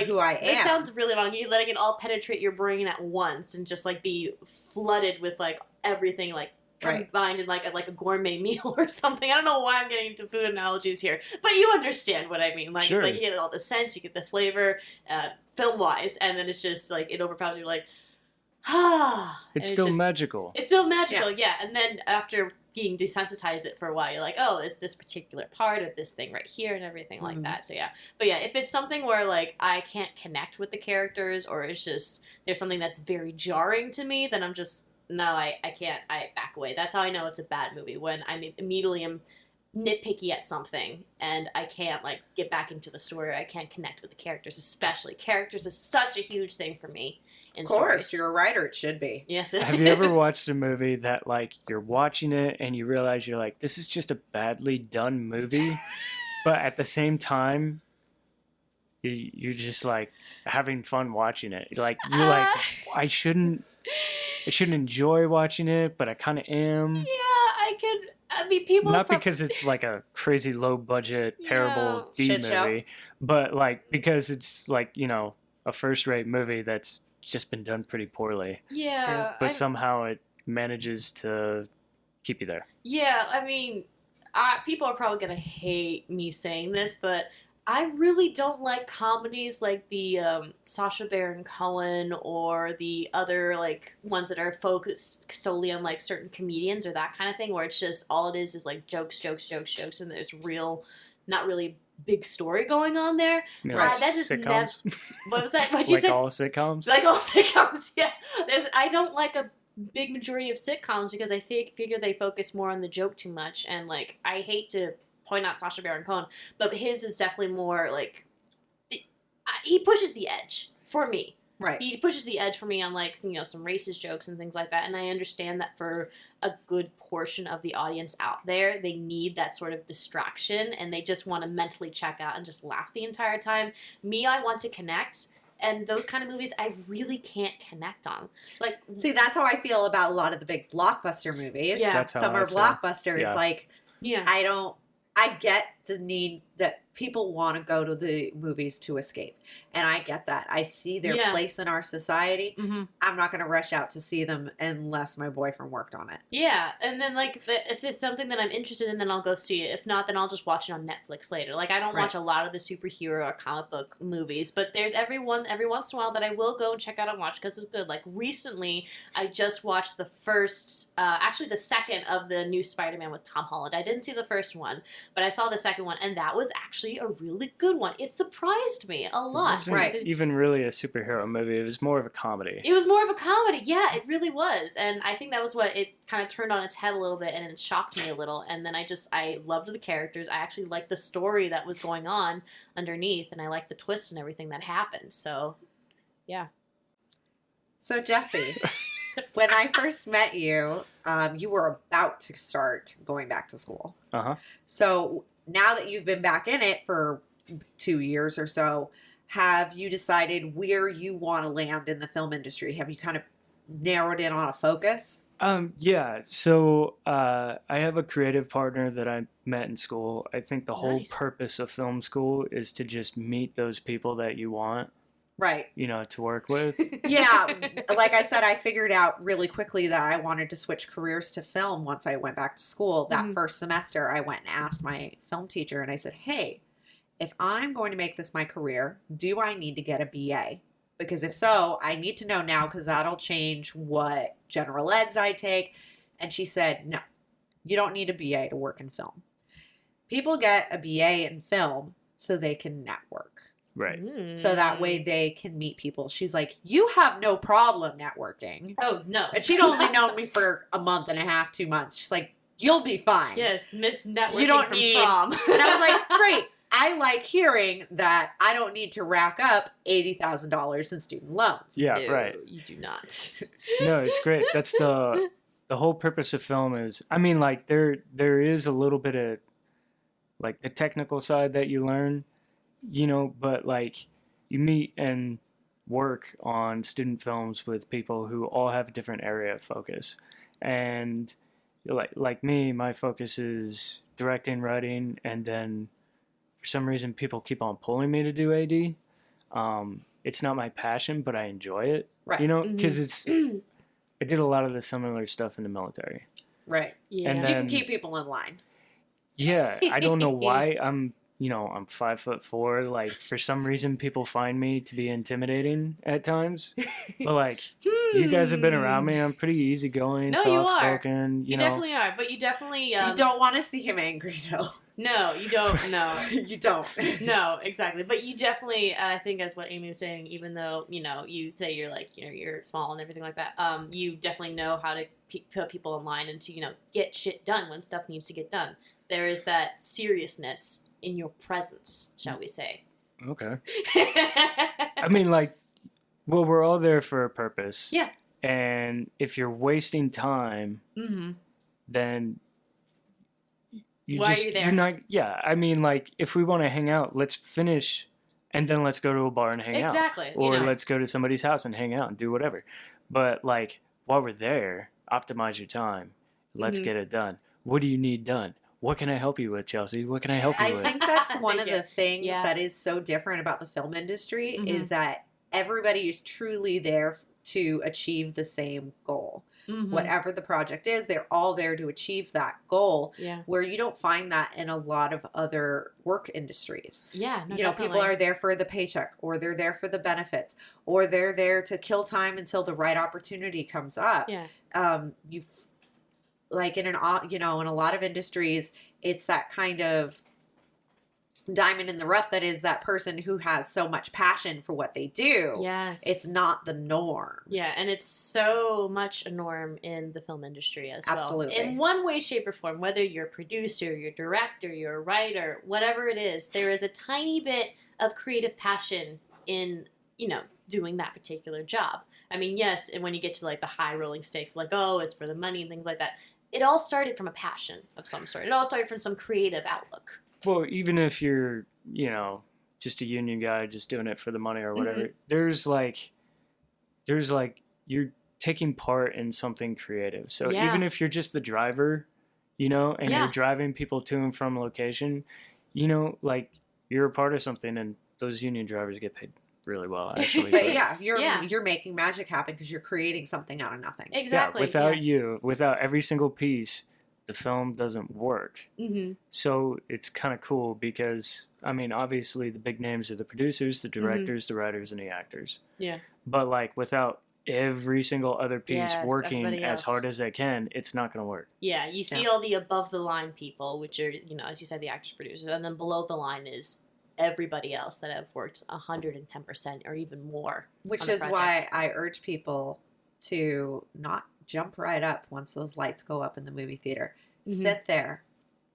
who I am. This sounds really wrong. You're letting it all penetrate your brain at once and just, like, be flooded with, like, everything, like, combined in like a gourmet meal or something. I don't know why I'm getting into food analogies here, but you understand what I mean. Like, Sure. It's like you get all the scents, you get the flavor, film-wise, and then it's just, like, it overpowers you, like, ah. it's And still just, magical. It's still magical, yeah. And then after being desensitized it for a while, you're like, oh, it's this particular part of this thing right here and everything like that. So yeah. But yeah, if it's something where like I can't connect with the characters, or it's just there's something that's very jarring to me, then I'm just no, I can't. I back away. That's how I know it's a bad movie, when I immediately am nitpicky at something and I can't like get back into the story. I can't connect with the characters, especially. Characters is such a huge thing for me in Of course, stories. you're a writer. It should be. Yes, it Have you ever is. watched a movie that, like, you're watching it and you realize you're like, this is just a badly done movie, but at the same time, you're just, like, having fun watching it. You're like, I shouldn't enjoy watching it, but I kind of am. Yeah, I mean, people... Not because it's, like, a crazy low-budget, terrible B Shit show. movie, but, like, because it's, like, a first-rate movie that's just been done pretty poorly. Yeah. But somehow it manages to keep you there. Yeah, I mean, people are probably going to hate me saying this, but I really don't like comedies like the Sacha Baron Cohen or the other, like, ones that are focused solely on, like, certain comedians or that kind of thing, where it's just, all it is, like, jokes, and there's not really big story going on there. Like that just sitcoms. What was that? What'd you Like say? all sitcoms. Like all sitcoms, yeah. I don't like a big majority of sitcoms because I figure they focus more on the joke too much. And, like, I hate to point out Sacha Baron Cohen, but his is definitely more, like, he pushes the edge for me. Right. He pushes the edge for me on, like, some racist jokes and things like that. And I understand that for a good portion of the audience out there, they need that sort of distraction and they just want to mentally check out and just laugh the entire time. Me, I want to connect. And those kind of movies, I really can't connect on. Like, see, that's how I feel about a lot of the big blockbuster movies. Yeah. That's how Summer I feel. blockbusters. Yeah. Like, yeah. I get the need that people want to go to the movies to escape. And I get that. I see their Yeah. place in our society. Mm-hmm. I'm not going to rush out to see them unless my boyfriend worked on it. Yeah, and then, like, if it's something that I'm interested in, then I'll go see it. If not, then I'll just watch it on Netflix later. Like, I don't watch a lot of the superhero or comic book movies, but there's every once in a while that I will go and check out and watch because it's good. Like, recently, I just watched the the second of the new Spider-Man with Tom Holland. I didn't see the first one, but I saw the second one, and that was actually a really good one. It surprised me a lot. It wasn't Right. even really a superhero movie. It was more of a comedy. It was more of a comedy. Yeah, it really was. And I think that was what it kind of turned on its head a little bit and it shocked me a little. And then I loved the characters. I actually liked the story that was going on underneath and I liked the twist and everything that happened. So, yeah. So, Jesse, when I first met you, you were about to start going back to school. Uh-huh. So, now that you've been back in it for 2 years or so, have you decided where you want to land in the film industry? Have you kind of narrowed in on a focus? Yeah. So I have a creative partner that I met in school. I think the whole Nice. purpose of film school is to just meet those people that you want, Right. to work with. Yeah. Like I said, I figured out really quickly that I wanted to switch careers to film once I went back to school. That Mhm. first semester, I went and asked my film teacher and I said, hey, if I'm going to make this my career, do I need to get a BA? Because if so, I need to know now because that'll change what general eds I take. And she said, no, you don't need a BA to work in film. People get a BA in film so they can network. Right. So that way they can meet people. She's like, you have no problem networking. Oh, no. And she'd only known me for a month and a half, 2 months. She's like, you'll be fine. Yes, Miss Networking You don't from need- prom. And I was like, great. I like hearing that I don't need to rack up $80,000 in student loans. Yeah, No, right. You do not. No, it's great. That's the whole purpose of film is, I mean, like there is a little bit of like the technical side that you learn, but like you meet and work on student films with people who all have a different area of focus. And like me, my focus is directing, writing, and then for some reason people keep on pulling me to do AD. It's not my passion, but I enjoy it. Right. Because I did a lot of the similar stuff in the military. Right. Yeah. And You can then- keep people in line. Yeah, I don't know why I'm 5'4". Like for some reason, people find me to be intimidating at times. But like, you guys have been around me. I'm pretty easygoing, No, you are. soft-spoken. You definitely are, but you definitely You don't want to see him angry, though. No, you don't. No, You don't. no, exactly. But you definitely, I think, as what Amy was saying, even though you say you're like you're small and everything like that, you definitely know how to put people in line and to get shit done when stuff needs to get done. There is that seriousness in your presence, shall we say? Okay. I mean, like, well, we're all there for a purpose. Yeah. And if you're wasting time, Mm-hmm. then Why are you there? you're not. Yeah, I mean, like, if we want to hang out, let's finish, and then let's go to a bar and hang out. Exactly. Or let's go to somebody's house and hang out and do whatever. But like while we're there, optimize your time. Let's Mhm. get it done. What do you need done? What can I help you with, Chelsea? What can I help you I with? think that's one of Thank the things Yeah. that is so different about the film industry Mhm. is that everybody is truly there to achieve the same goal. Mhm. Whatever the project is, they're all there to achieve that goal. Yeah. Where you don't find that in a lot of other work industries. Yeah. No, People definitely. are there for the paycheck, or they're there for the benefits, or they're there to kill time until the right opportunity comes up. Yeah. You've like in a lot of industries, it's that kind of diamond in the rough that is that person who has so much passion for what they do. Yes. It's not the norm. Yeah, and it's so much a norm in the film industry as well. Absolutely. In one way, shape, or form, whether you're a producer, you're a director, you're a writer, whatever it is, there is a tiny bit of creative passion in, doing that particular job. I mean, yes, and when you get to like the high rolling stakes, like, oh, it's for the money and things like that, it all started from a passion of some sort. It all started from some creative outlook. Well, even if you're, just a union guy just doing it for the money or whatever, there's like you're taking part in something creative. So even if you're just the driver, and you're driving people to and from a location, like you're a part of something, and those union drivers get paid really well, actually. You're making magic happen because you're creating something out of nothing. Exactly. Yeah, without every single piece, the film doesn't work. Mm-hmm. So it's kind of cool because, I mean, obviously the big names are the producers, the directors, the writers, and the actors. Yeah. But like without every single other piece working as hard as they can, it's not going to work. Yeah, you see all the above the line people, which are, as you said, the actors, producers, and then below the line is everybody else that have worked 110% or even more. Which is why I urge people to not jump right up once those lights go up in the movie theater. Mm-hmm. Sit there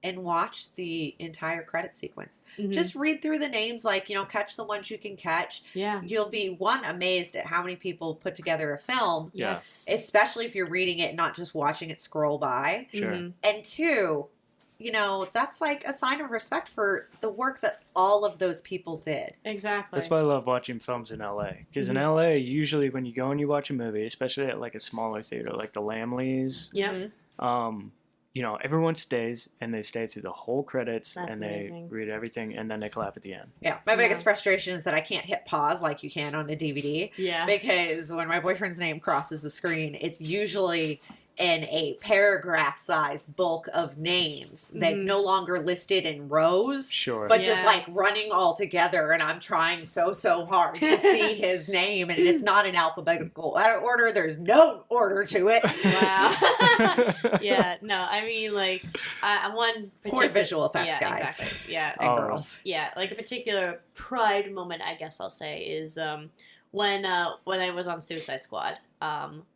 and watch the entire credit sequence. Mm-hmm. Just read through the names, catch the ones you can catch. Yeah. You'll be, amazed at how many people put together a film. Yes. Especially if you're reading it, not just watching it scroll by. Sure. Mm-hmm. And two, that's like a sign of respect for the work that all of those people did. Exactly. That's why I love watching films in LA. Because in LA, usually when you go and you watch a movie, especially at like a smaller theater, like the Lamleys, everyone stays and they stay through the whole credits. That's and they amazing. Read everything and then they clap at the end. Yeah. My biggest frustration is that I can't hit pause like you can on a DVD. Yeah. Because when my boyfriend's name crosses the screen, it's usually in a paragraph-sized bulk of names. They've no longer listed in rows, but just like running all together. And I'm trying so hard to see his name, and it's not in alphabetical order. There's no order to it. Wow. Yeah. No, I mean, like, one poor visual effects guys. Exactly. Yeah. And girls. Yeah. Like a particular pride moment, I guess I'll say, is when I was on Suicide Squad.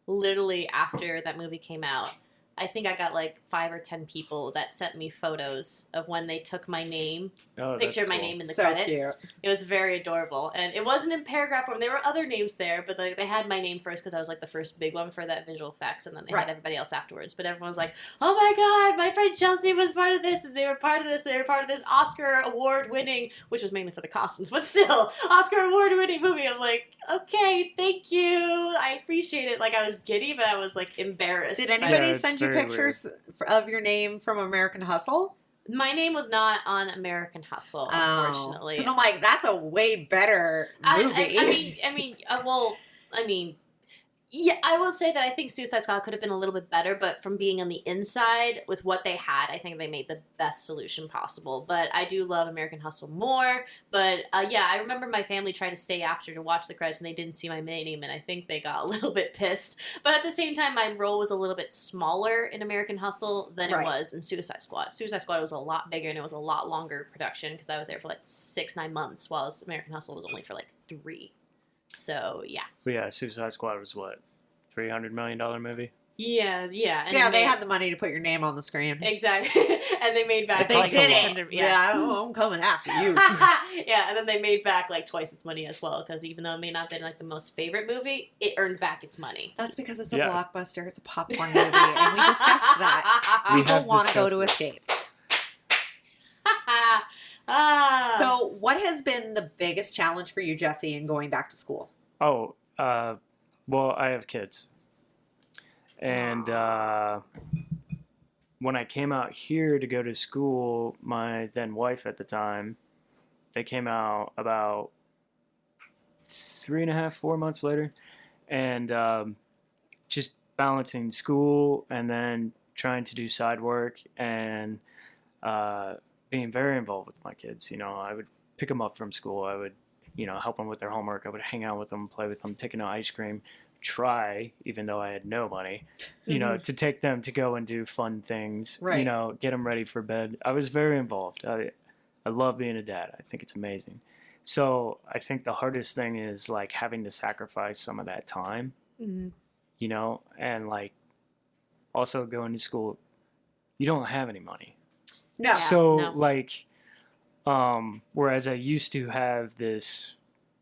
Literally after that movie came out, I think I got like 5 or 10 people that sent me photos of when they took my name, pictured my name in the credits. Cute. It was very adorable, and it wasn't in paragraph form. There were other names there, but they had my name first because I was like the first big one for that visual effects, and then they had everybody else afterwards. But everyone was like, "Oh my God, my friend Chelsea was part of this, and they were part of this. They were part of this Oscar award-winning, which was mainly for the costumes, but still Oscar award-winning movie." I'm like, "Okay, thank you, I appreciate it." Like I was giddy, but I was like embarrassed. Did anybody send you pictures of your name from American Hustle? My name was not on American Hustle, unfortunately. Because I'm like, that's a way better movie. I mean, yeah, I will say that I think Suicide Squad could have been a little bit better, but from being on the inside with what they had, I think they made the best solution possible. But I do love American Hustle more. But I remember my family tried to stay after to watch the credits, and they didn't see my name, and I think they got a little bit pissed. But at the same time, my role was a little bit smaller in American Hustle than it was in Suicide Squad. Suicide Squad was a lot bigger, and it was a lot longer production because I was there for like 6-9 months, while American Hustle was only for like 3. So, yeah. But yeah, Suicide Squad was what? $300 million movie? Yeah. And they had the money to put your name on the screen. Exactly. And they made back they like did it. I'm coming after you. Yeah, and then they made back like twice its money as well, because even though it may not have been like the most favorite movie, it earned back its money. That's because it's a blockbuster. It's a popcorn movie, and we discussed that. People want to go to escape. So what has been the biggest challenge for you, Jesse, in going back to school? Well, I have kids. And when I came out here to go to school, my then wife at the time, they came out about 3.5, 4 months later. And just balancing school and then trying to do side work and being very involved with my kids. I would pick them up from school. I would, help them with their homework. I would hang out with them, play with them, take them to ice cream, try, even though I had no money, to take them to go and do fun things, get them ready for bed. I was very involved. I love being a dad. I think it's amazing. So I think the hardest thing is like having to sacrifice some of that time, Mhm. you know, and like also going to school. You don't have any money. No. So no. like, whereas I used to have this,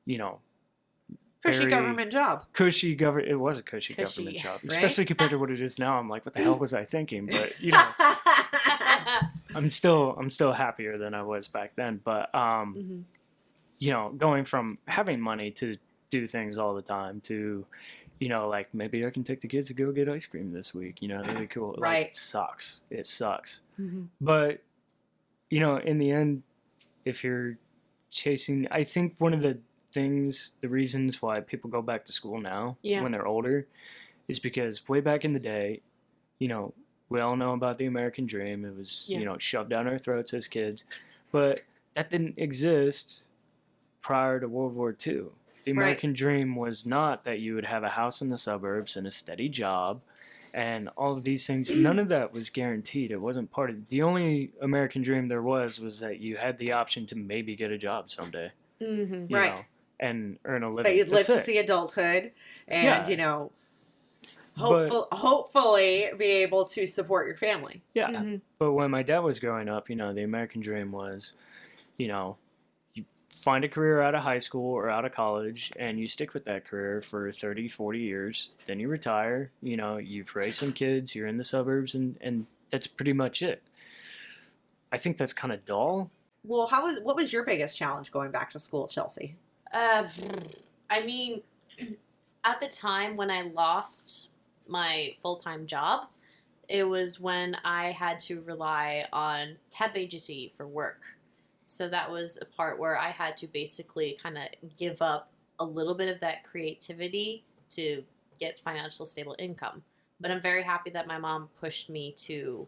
you know, Cushy very government job. cushy government. It was a cushy Cushy, government job, right? especially compared to what it is now. I'm like, what the hell was I thinking? But you know, I'm still happier than I was back then. But Mhm. you know, going from having money to do things all the time to, you know, like maybe I can take the kids to go get ice cream this week. You know, that'd be cool. Like, Right. it sucks. It sucks. Mhm. But you know, in the end, if you're chasing, I think one of the things, the reasons why people go back to school now Yeah. when they're older is because way back in the day, you know, we all know about the American dream. It was, Yeah. you know, shoved down our throats as kids, but that didn't exist prior to World War II. The Right. American dream was not that you would have a house in the suburbs and a steady job and all of these things. None of that was guaranteed. It wasn't part of the only American dream there was that you had the option to maybe get a job someday, Mhm. you Right. know, and earn a living. That you'd live That's to it. see adulthood and, Yeah. you know, But hopefully be able to support your family. yeah, Mhm. but when my dad was growing up, you know, the American dream was, you know, you find a career out of high school or out of college and you stick with that career for 30, 40 years. Then you retire, you know, you've raised some kids, you're in the suburbs, and that's pretty much it. I think that's kind of dull. Well, what was your biggest challenge going back to school, Chelsea? I mean, at the time when I lost my full-time job, it was when I had to rely on temp agency for work. So that was a part where I had to basically kind of give up a little bit of that creativity to get financial stable income. But I'm very happy that my mom pushed me to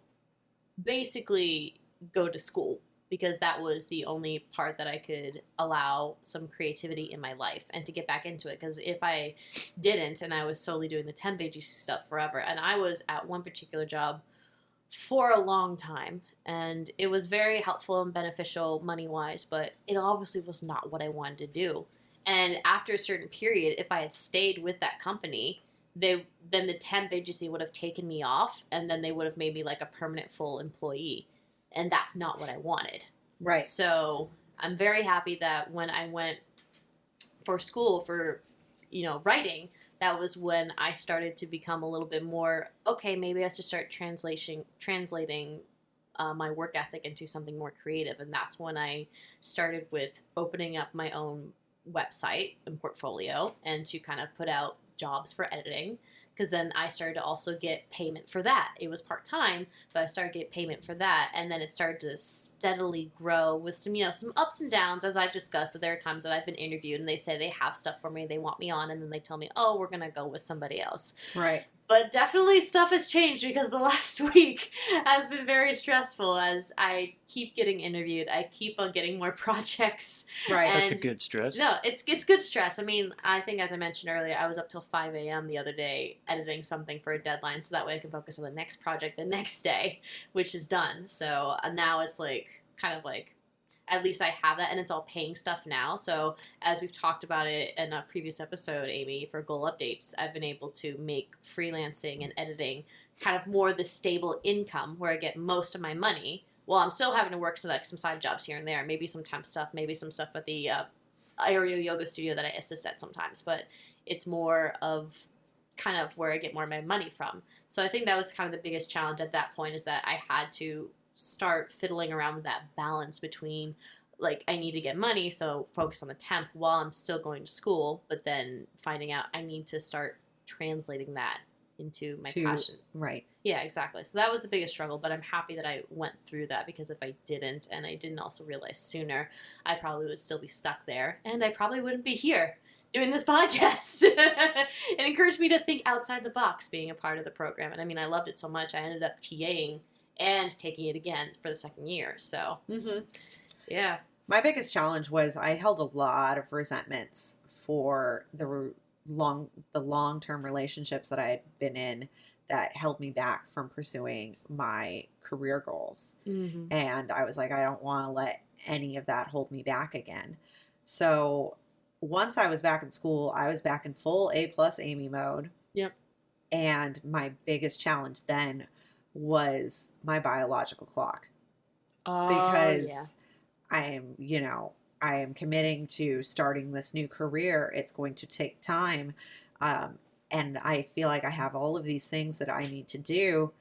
basically go to school because that was the only part that I could allow some creativity in my life and to get back into it. Because if I didn't and I was solely doing the temp agency stuff forever, and I was at one particular job for a long time, and it was very helpful and beneficial money wise, but it obviously was not what I wanted to do. And after a certain period, if I had stayed with that company, then the temp agency would have taken me off, and then they would have made me like a permanent full employee, and that's not what I wanted. Right. So I'm very happy that when I went for school for, you know, writing, that was when I started to become a little bit more, okay, maybe I have to start translating my work ethic into something more creative. And that's when I started with opening up my own website and portfolio and to kind of put out jobs for editing. Because then I started to also get payment for that. It was part-time, but I started to get payment for that. And then it started to steadily grow with some, you know, some ups and downs, as I've discussed. That there are times that I've been interviewed and they say they have stuff for me, they want me on, and then they tell me, oh, we're going to go with somebody else. Right. But definitely stuff has changed because the last week has been very stressful as I keep getting interviewed. I keep on getting more projects. Right. And That's a good stress. no, it's good stress. I mean, I think as I mentioned earlier, I was up till 5 a.m. the other day editing something for a deadline so that way I can focus on the next project the next day, which is done. So now it's like kind of like at least I have that, and it's all paying stuff now. So as we've talked about it in a previous episode, Amy, for goal updates, I've been able to make freelancing and editing kind of more the stable income where I get most of my money. Well, I'm still having to work some side jobs here and there, maybe some temp stuff, maybe some stuff at the aerial yoga studio that I assist at sometimes, but it's more of kind of where I get more of my money from. So I think that was kind of the biggest challenge at that point, is that I had to start fiddling around with that balance between, like, I need to get money, so focus on the temp while I'm still going to school, but then finding out I need to start translating that into my passion. Right. Yeah, exactly. So that was the biggest struggle, but I'm happy that I went through that, because if I didn't, and I didn't also realize sooner, I probably would still be stuck there, and I probably wouldn't be here doing this podcast. It encouraged me to think outside the box being a part of the program, and I mean, I loved it so much, I ended up TAing and taking it again for the second year. So, yeah. My biggest challenge was I held a lot of resentments for the long-term relationships that I had been in that held me back from pursuing my career goals. Mm-hmm. And I was like, I don't want to let any of that hold me back again. So once I was back in school, I was back in full A+ Amy mode. Yep. And my biggest challenge then was my biological clock. Because I am committing to starting this new career. It's going to take time. And I feel like I have all of these things that I need to do.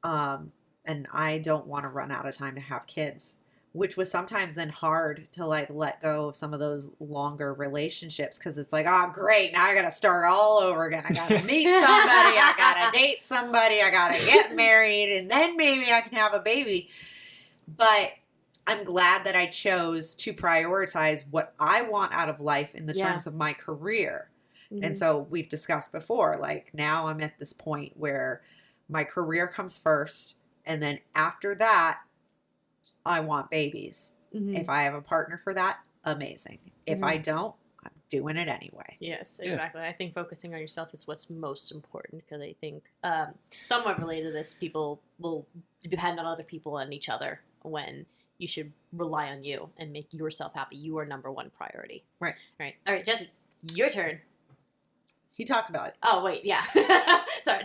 And I don't want to run out of time to have kids, which was sometimes then hard to like let go of some of those longer relationships. Cause it's like, oh great. Now I got to start all over again. I got to meet somebody. I got to date somebody. I got to get married, and then maybe I can have a baby. But I'm glad that I chose to prioritize what I want out of life in the terms of my career. Mm-hmm. And so we've discussed before, like now I'm at this point where my career comes first. And then after that, I want babies. Mm-hmm. If I have a partner for that, amazing. If I don't, I'm doing it anyway. Yes, exactly. I think focusing on yourself is what's most important, because I think somewhat related to this, people will depend on other people and each other when you should rely on you and make yourself happy. You are number one priority. Right. Right. All right, Jesse, your turn. He talked about it. Oh, wait, yeah. Sorry.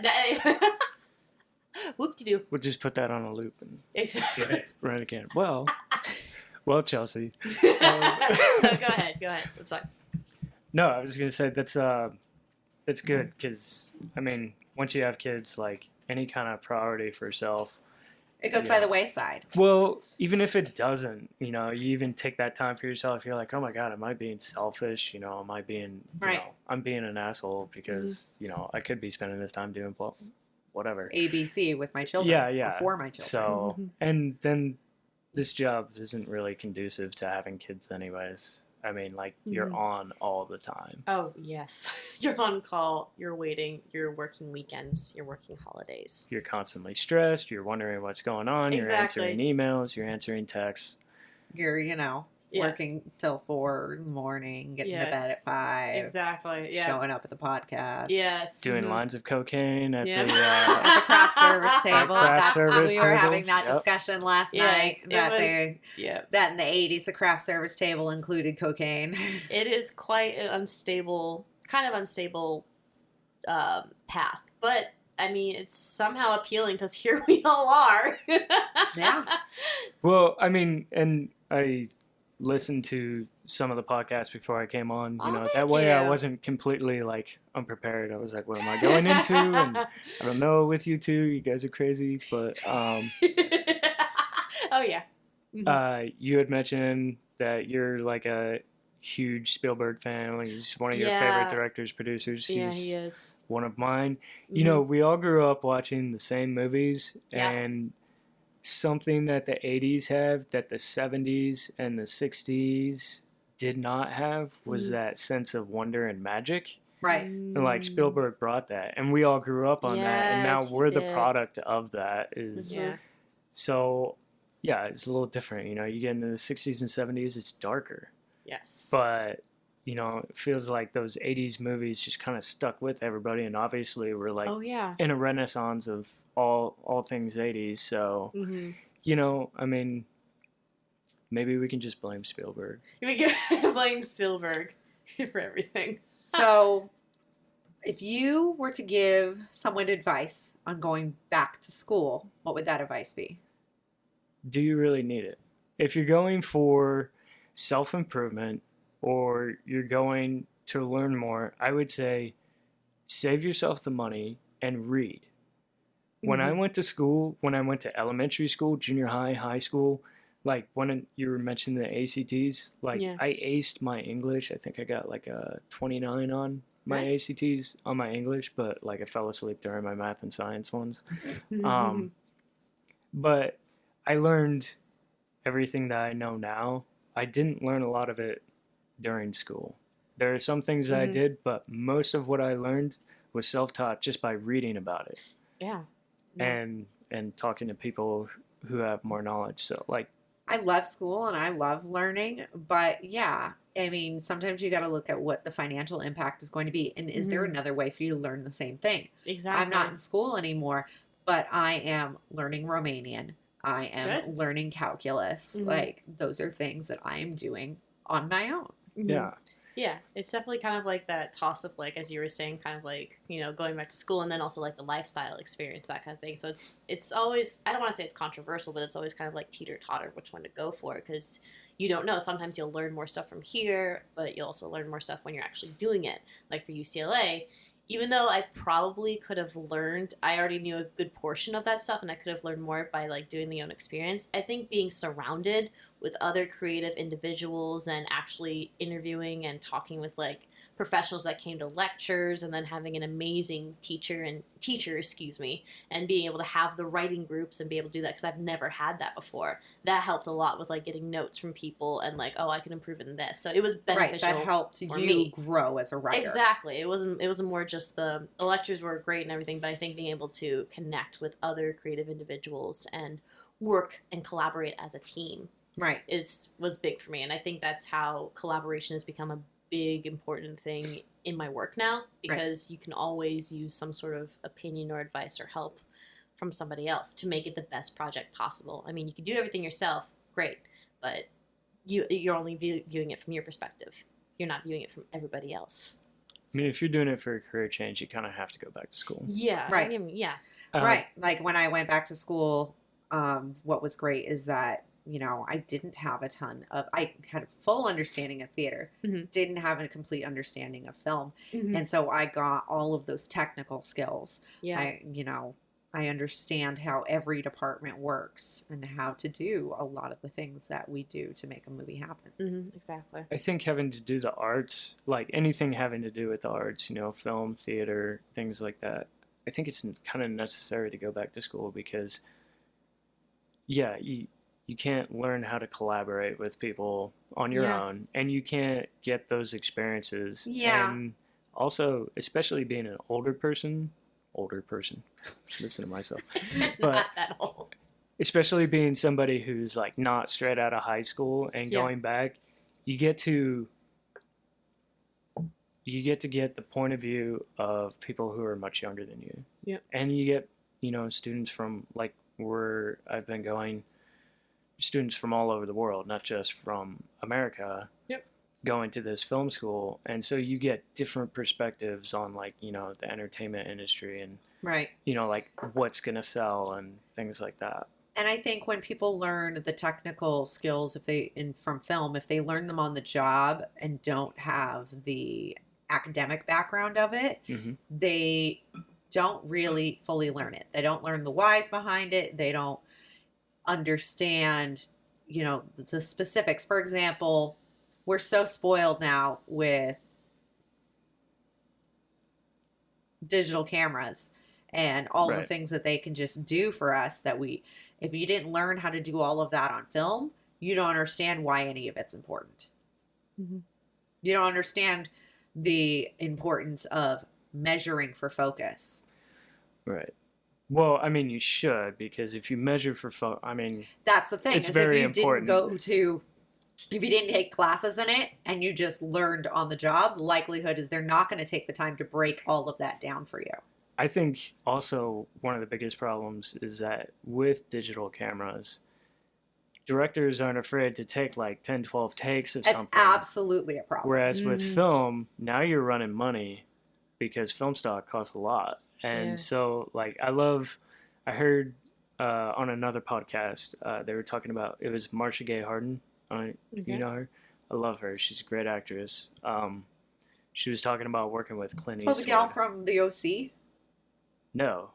Whoop-de-doo. We'll just put that on a loop and Exactly. get it right again. Well, Chelsea. Go ahead. I'm sorry. No, I was gonna say that's good, because I mean, once you have kids, like any kind of priority for yourself, It goes by the wayside. well, even if it doesn't, you even take that time for yourself. You're like, oh my god, am I being selfish? Am I being, I'm being an asshole because I could be spending this time doing whatever ABC with my children. Yeah. Or for my children. So and then this job isn't really conducive to having kids, anyways. I mean, like, you're on all the time. Oh, yes. You're on call. You're waiting. You're working weekends. You're working holidays. You're constantly stressed. You're wondering what's going on. Exactly. You're answering emails. You're answering texts. You're, working till 4 in the morning, getting to bed at 5. Exactly. Yeah. Showing up at the podcast. Yes. Doing lines of cocaine at At the craft service table. We were having that discussion last night. That in the 80s, the craft service table included cocaine. It is quite an unstable path. But, I mean, it's somehow appealing because here we all are. Yeah. Well, I mean, and I listened to some of the podcasts before I came on. That way I wasn't completely, like, unprepared. I was like, what am I going into? And I don't know with you two. You guys are crazy. But, oh, yeah. You had mentioned that you're, like, a huge Spielberg fan. Like, he's one of your favorite directors, producers. Yeah, he is. One of mine. We all grew up watching the same movies, and something that the 80s have that the 70s and the 60s did not have was that sense of wonder and magic. Right. And, like, Spielberg brought that, and we all grew up on that, and now we're the product of that. So, yeah, it's a little different. You get into the 60s and 70s, it's darker. Yes. But, it feels like those 80s movies just kind of stuck with everybody, and obviously we're, like, in a renaissance of all things 80s. So, I mean, maybe we can just blame Spielberg. We can blame Spielberg for everything. So, if you were to give someone advice on going back to school, what would that advice be? Do you really need it? If you're going for self-improvement or you're going to learn more, I would say save yourself the money and read. When I went to school, when I went to elementary school, junior high, high school, like when you were mentioning the ACTs, like I aced my English. I think I got like a 29 on my ACTs on my English, but like I fell asleep during my math and science ones. But I learned everything that I know now. I didn't learn a lot of it during school. There are some things that I did, but most of what I learned was self-taught just by reading about it. Yeah. And talking to people who have more knowledge. So, like, I love school and I love learning, but yeah, I mean, sometimes you got to look at what the financial impact is going to be. And is there another way for you to learn the same thing? Exactly. I'm not in school anymore, but I am learning Romanian. I am learning calculus. Like, those are things that I am doing on my own. Yeah. Yeah, it's definitely kind of like that toss of, like, as you were saying, kind of like, you know, going back to school, and then also like the lifestyle experience, that kind of thing. So it's always, I don't want to say it's controversial, but it's always kind of like teeter-totter which one to go for, because you don't know. Sometimes you'll learn more stuff from here, but you'll also learn more stuff when you're actually doing it. Like for UCLA, even though I probably could have learned, I already knew a good portion of that stuff, and I could have learned more by like doing the own experience. I think being surrounded with other creative individuals and actually interviewing and talking with like professionals that came to lectures, and then having an amazing teacher, and being able to have the writing groups and be able to do that, because I've never had that before. That helped a lot with like getting notes from people and like, oh, I can improve in this. So it was beneficial. Right, that helped for you me. grow as a writer. Exactly. It wasn't more just the lectures were great and everything, but I think being able to connect with other creative individuals and work and collaborate as a team Right. was big for me. And I think that's how collaboration has become a big important thing in my work now, because you can always use some sort of opinion or advice or help from somebody else to make it the best project possible. I mean, you can do everything yourself, great, but you're only viewing it from your perspective. You're not viewing it from everybody else. I mean, if you're doing it for a career change, you kind of have to go back to school. Yeah. Right. I mean, yeah. Right. Like when I went back to school, what was great is that, you know, I didn't have a ton of, I had a full understanding of theater, didn't have a complete understanding of film. And so I got all of those technical skills. Yeah. I understand how every department works and how to do a lot of the things that we do to make a movie happen. Exactly. I think having to do the arts, like anything having to do with the arts, you know, film, theater, things like that, I think it's kind of necessary to go back to school, because, yeah, you can't learn how to collaborate with people on your own, and you can't get those experiences. Yeah. And also, especially being an older person, listen to myself, but Not that old. especially being somebody who's like not straight out of high school and going back, you get to get the point of view of people who are much younger than you. Yeah. And you get, you know, students from like where I've been going, students from all over the world, not just from America, going to this film school. And so you get different perspectives on, like, you know, the entertainment industry and, you know, like what's going to sell and things like that. And I think when people learn the technical skills, from film, if they learn them on the job and don't have the academic background of it, they don't really fully learn it. They don't learn the whys behind it. They don't understand, you know, the specifics. For example, we're so spoiled now with digital cameras and all the things that they can just do for us that if you didn't learn how to do all of that on film, you don't understand why any of it's important. You don't understand the importance of measuring for focus. Right. Well, I mean, you should, because if you measure for I mean, that's the thing. It's very important. If you didn't take classes in it and you just learned on the job, the likelihood is they're not going to take the time to break all of that down for you. I think also one of the biggest problems is that with digital cameras, directors aren't afraid to take like 10, 12 takes of something. It's absolutely a problem. Whereas with film, now you're running money because film stock costs a lot. And so, like, I heard on another podcast, they were talking about, it was Marcia Gay Harden. You know her? I love her. She's a great actress. She was talking about working with Clint Eastwood. Oh, the gal from the OC? No.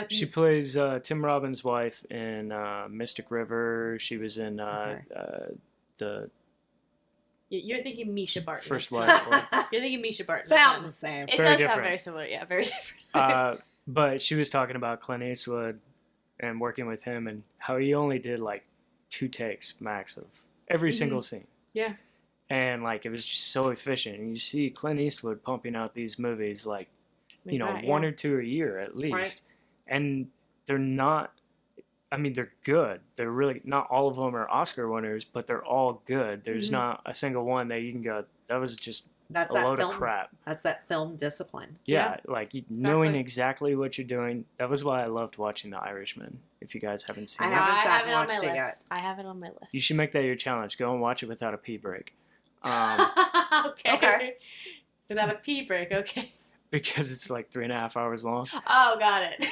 She plays Tim Robbins' wife in Mystic River. She was in the You're thinking Misha Barton. First Wife. You're thinking Misha Barton. Sounds the same. It very does different. sound very similar. Yeah, very different. But she was talking about Clint Eastwood and working with him and how he only did like 2 takes max of every single scene. Yeah. And like it was just so efficient. And you see Clint Eastwood pumping out these movies like 1 or 2 a year at least. Right. And they're not I mean, they're good. They're really, not all of them are Oscar winners, but they're all good. There's Mhm. not a single one that you can go, that was just That's a that load film. of crap. That's that film discipline. Yeah, Yeah, like knowing exactly. exactly what you're doing. That was why I loved watching The Irishman. If you guys haven't seen I it, haven't I sat have and it on my watched it yet. list. I have it on my list. you should make that your challenge. Go and watch it without a pee break. Okay. Okay. Without a pee break, okay. Because it's like 3.5 hours long. Oh, got it.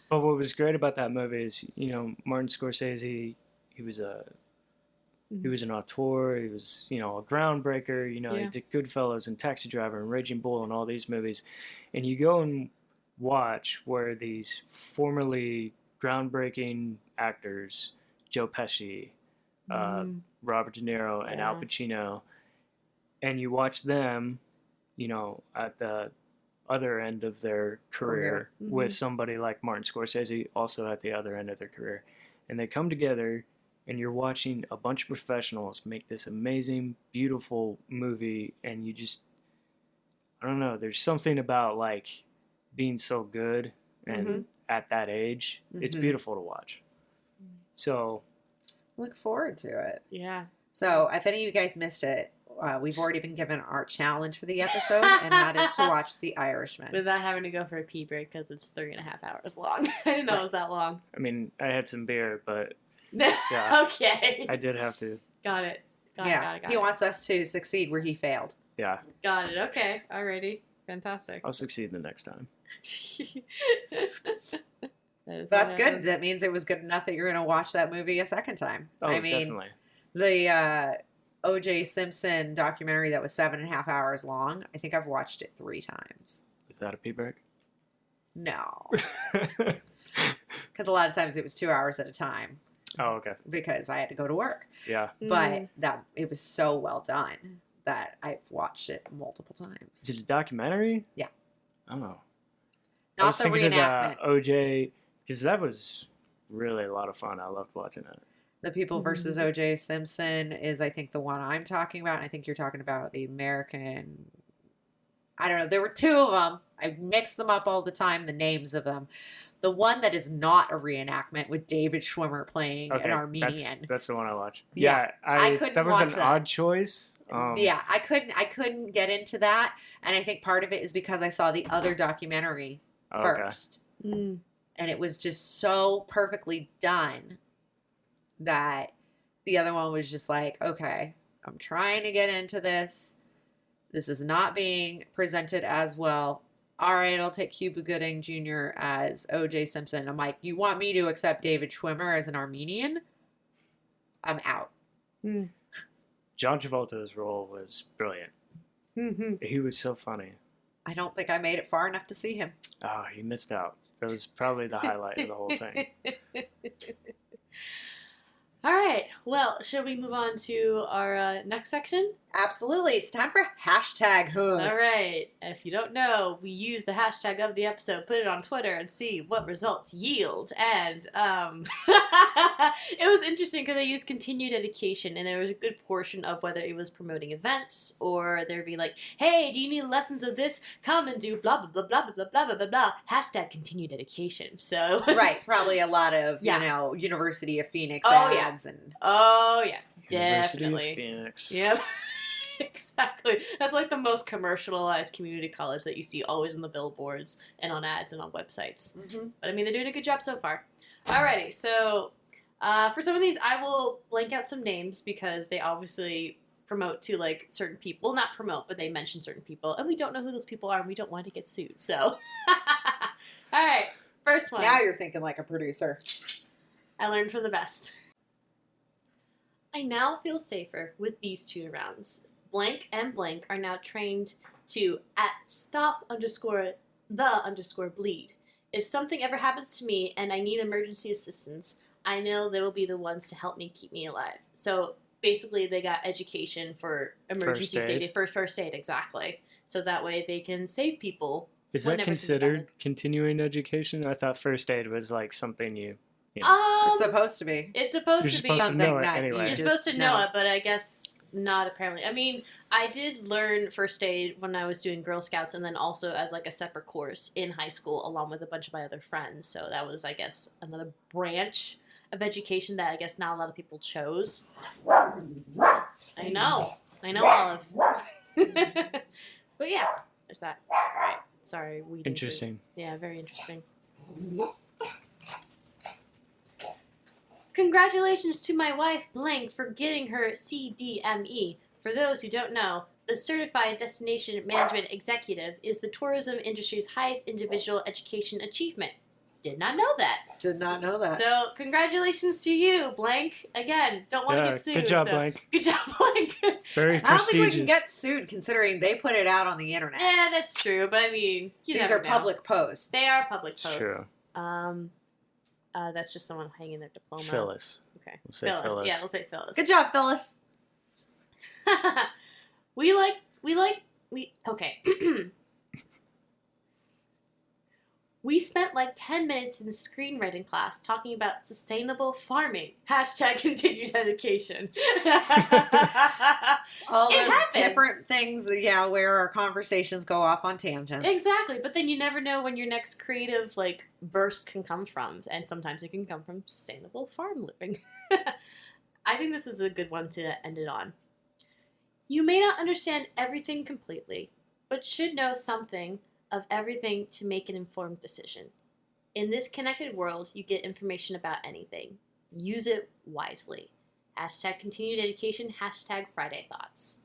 But what was great about that movie is, Martin Scorsese, he was an auteur, he was, a groundbreaker, Yeah. he did Goodfellas and Taxi Driver and Raging Bull and all these movies. And you go and watch where these formerly groundbreaking actors, Joe Pesci, Robert De Niro, and Al Yeah. Pacino, and you watch them, at the other end of their career with somebody like Martin Scorsese also at the other end of their career. And they come together and you're watching a bunch of professionals make this amazing, beautiful movie, and you just, I don't know, there's something about like being so good and at that age, it's beautiful to watch. So Look forward to it. Yeah. So if any of you guys missed it, we've already been given our challenge for the episode, and that is to watch The Irishman. Without having to go for a pee break because it's 3.5 hours long. I didn't know it was that long. I mean, I had some beer, but yeah, Okay. I did have to. Got it. Got it. He wants us to succeed where he failed. Yeah, Got it. Okay. Alrighty. Fantastic. I'll succeed the next time. That's good. That means it was good enough that you're going to watch that movie a second time. Oh, I mean, definitely. the O.J. Simpson documentary that was 7.5 hours long, I think I've watched it 3 times. Without a pee break? No. Because a lot of times it was 2 hours at a time Oh, okay. because I had to go to work. Yeah. But that it was so well done that I've watched it multiple times. Is it a documentary? Yeah. Oh. I Not was the thinking reenactment. of OJ, because that was really a lot of fun. I loved watching it. The People versus O.J. Simpson is, I think, the one I'm talking about. And I think you're talking about the American. I don't know. There were 2 of them. I mix them up all the time, the names of them. The one that is not a reenactment with David Schwimmer playing an Armenian. That's the one I watched. Yeah, I couldn't that was watch an that. odd choice. Yeah, I couldn't get into that. And I think part of it is because I saw the other documentary first. Mm. And it was just so perfectly done that the other one was just like, okay, I'm trying to get into this. This is not being presented as well. All right, I'll take Cuba Gooding Jr. as O.J. Simpson. I'm like, you want me to accept David Schwimmer as an Armenian? I'm out. Mm. John Travolta's role was brilliant. Mm-hmm. He was so funny. I don't think I made it far enough to see him. Oh, he missed out. That was probably the highlight of the whole thing. All right. Well, should we move on to our next section? Absolutely. It's time for hashtag hood. All right. If you don't know, we use the hashtag of the episode, put it on Twitter, and see what results yield. And it was interesting because I used continued education, and there was a good portion of whether it was promoting events or there'd be like, hey, do you need lessons of this? Come and do blah, blah, blah, blah, blah, blah, blah, blah, blah. Hashtag continued education. So Right. Probably a lot of, Yeah. University of Phoenix Oh, yeah. ads and Oh, yeah. University Definitely. of Phoenix. Yep. Exactly. That's like the most commercialized community college that you see always on the billboards and on ads and on websites. Mm-hmm. But I mean, they're doing a good job so far. Alrighty, so for some of these, I will blank out some names because they obviously promote to like certain people. Well, not promote, but they mention certain people, and we don't know who those people are, and we don't want to get sued. So, all right, first one. Now you're thinking like a producer. I learned from the best. I now feel safer with these turnarounds. Blank and blank are now trained to @stop_the_bleed. If something ever happens to me and I need emergency assistance, I know they will be the ones to help me keep me alive. So basically, they got education for emergency safety, for first aid, exactly. So that way they can save people. Is that whenever something considered happens. continuing education? I thought first aid was like something you know. It's supposed to be. It's supposed You're to be supposed to something know it that anyway. You're just supposed to know it, but I guess Not apparently. I mean, I did learn first aid when I was doing Girl Scouts and then also as like a separate course in high school along with a bunch of my other friends. So that was, I guess, another branch of education that I guess not a lot of people chose. I know, Olive. But yeah, there's that. All right. Sorry, we. Interesting. Yeah, very interesting. Congratulations to my wife, Blank, for getting her CDME. For those who don't know, the Certified Destination Management Executive is the tourism industry's highest individual education achievement. Did not know that. Did not know that. So, congratulations to you, Blank. Again, don't want to get sued. Good job, Blank. Good job, Blank. Very I don't think prestigious. we can get sued considering they put it out on the internet. Yeah, that's true. But I mean, you These never are know. public posts. They are public It's posts. true. That's just someone hanging their diploma. Phyllis. Okay. We'll say Phyllis. Yeah, we'll say Phyllis. Good job, Phyllis. Okay. We spent like 10 minutes in screenwriting class talking about sustainable farming. # continued education. All It those happens. different things, yeah, where our conversations go off on tangents. Exactly, but then you never know when your next creative like burst can come from, and sometimes it can come from sustainable farm living. I think this is a good one to end it on. You may not understand everything completely, but should know something of everything to make an informed decision. In this connected world, you get information about anything. Use it wisely. # continued education, # Friday thoughts.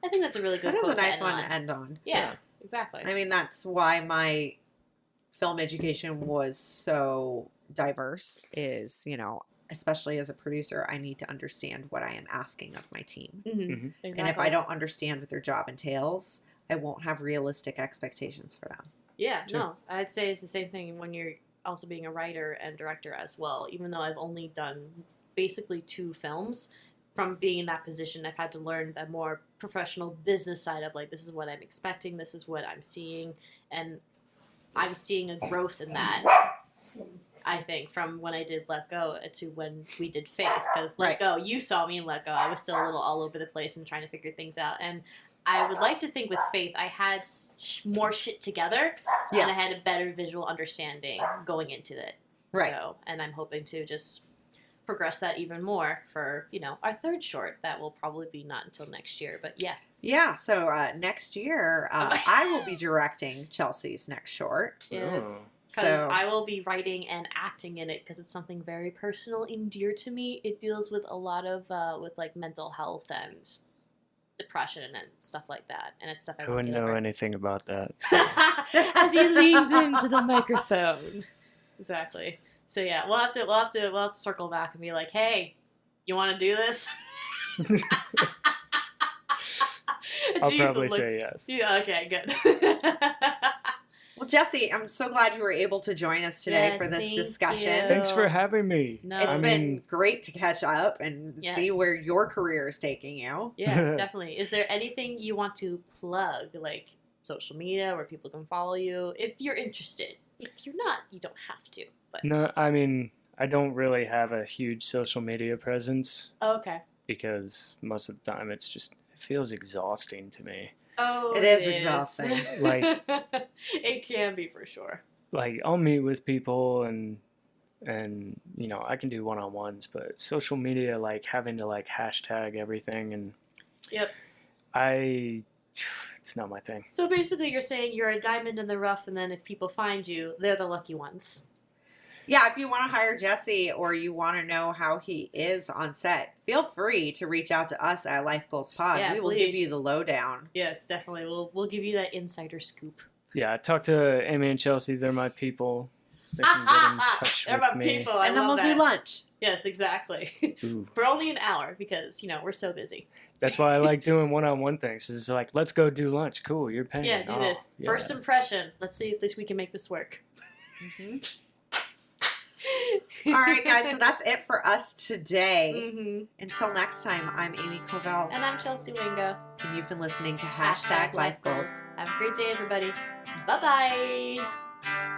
I think that's a really good That is quote a nice to one end to on. end on. Yeah, exactly. I mean, that's why my film education was so diverse is, especially as a producer, I need to understand what I am asking of my team. Mm-hmm. Exactly. And if I don't understand what their job entails, I won't have realistic expectations for them. Yeah, Sure. no, I'd say it's the same thing when you're also being a writer and director as well. Even though I've only done basically 2 films, from being in that position, I've had to learn the more professional business side of like, this is what I'm expecting, this is what I'm seeing, and I'm seeing a growth in that. I think from when I did Let Go to when we did Faith, because Let Right. Go, you saw me in Let Go. I was still a little all over the place and trying to figure things out, and I would like to think with Faith, I had more shit together, and I Yes. had a better visual understanding going into it. Right. So, and I'm hoping to just progress that even more for, our 3rd short. That will probably be not until next year, but yeah. Yeah, so next year, I will be directing Chelsea's next short. Yes. Oh. Because So I will be writing and acting in it because it's something very personal and dear to me. It deals with a lot of, with like mental health and depression and stuff like that. And it's stuff I I want wouldn't to get know over. anything about that. As he leans into the microphone. Exactly. So yeah, we'll have to circle back and be like, hey, you want to do this? I'll Jeez, probably look- say yes. Yeah, okay, good. Well, Jesse, I'm so glad you were able to join us today Yes, for this thank discussion. you. Thanks for having me. No. It's I been mean- great to catch up and see Yes. where your career is taking you. Yeah, definitely. Is there anything you want to plug, like social media where people can follow you if you're interested? If you're not, you don't have to. But No, I mean, I don't really have a huge social media presence oh, okay. because most of the time it feels exhausting to me. Oh, It is exhausting. Like- it can be for sure. Like, I'll meet with people and I can do one-on-ones, but social media, like having to like hashtag everything, and Yep. it's not my thing. So basically, you're saying you're a diamond in the rough, and then if people find you, they're the lucky ones. Yeah, if you want to hire Jesse or you want to know how he is on set, feel free to reach out to us at LifeGoals Pod. Yeah, we will give please. you the lowdown. Yes, definitely. We'll give you that insider scoop. Yeah, I talked to Amy and Chelsea. They're my people. They can get in touch They're with my me. people. I And then love we'll that. do lunch. Yes, exactly. Ooh. For only an hour because, we're so busy. That's why I like doing one-on-one things. It's like, let's go do lunch. Cool, you're paying. Yeah, do Oh, this. yeah. First impression. Let's see if we can make this work. All right, guys, so that's it for us today. Mm-hmm. Until next time, I'm Amy Covell, And I'm Chelsea Wingo. and you've been listening to #LifeGoals. Have a great day, everybody. Bye-bye.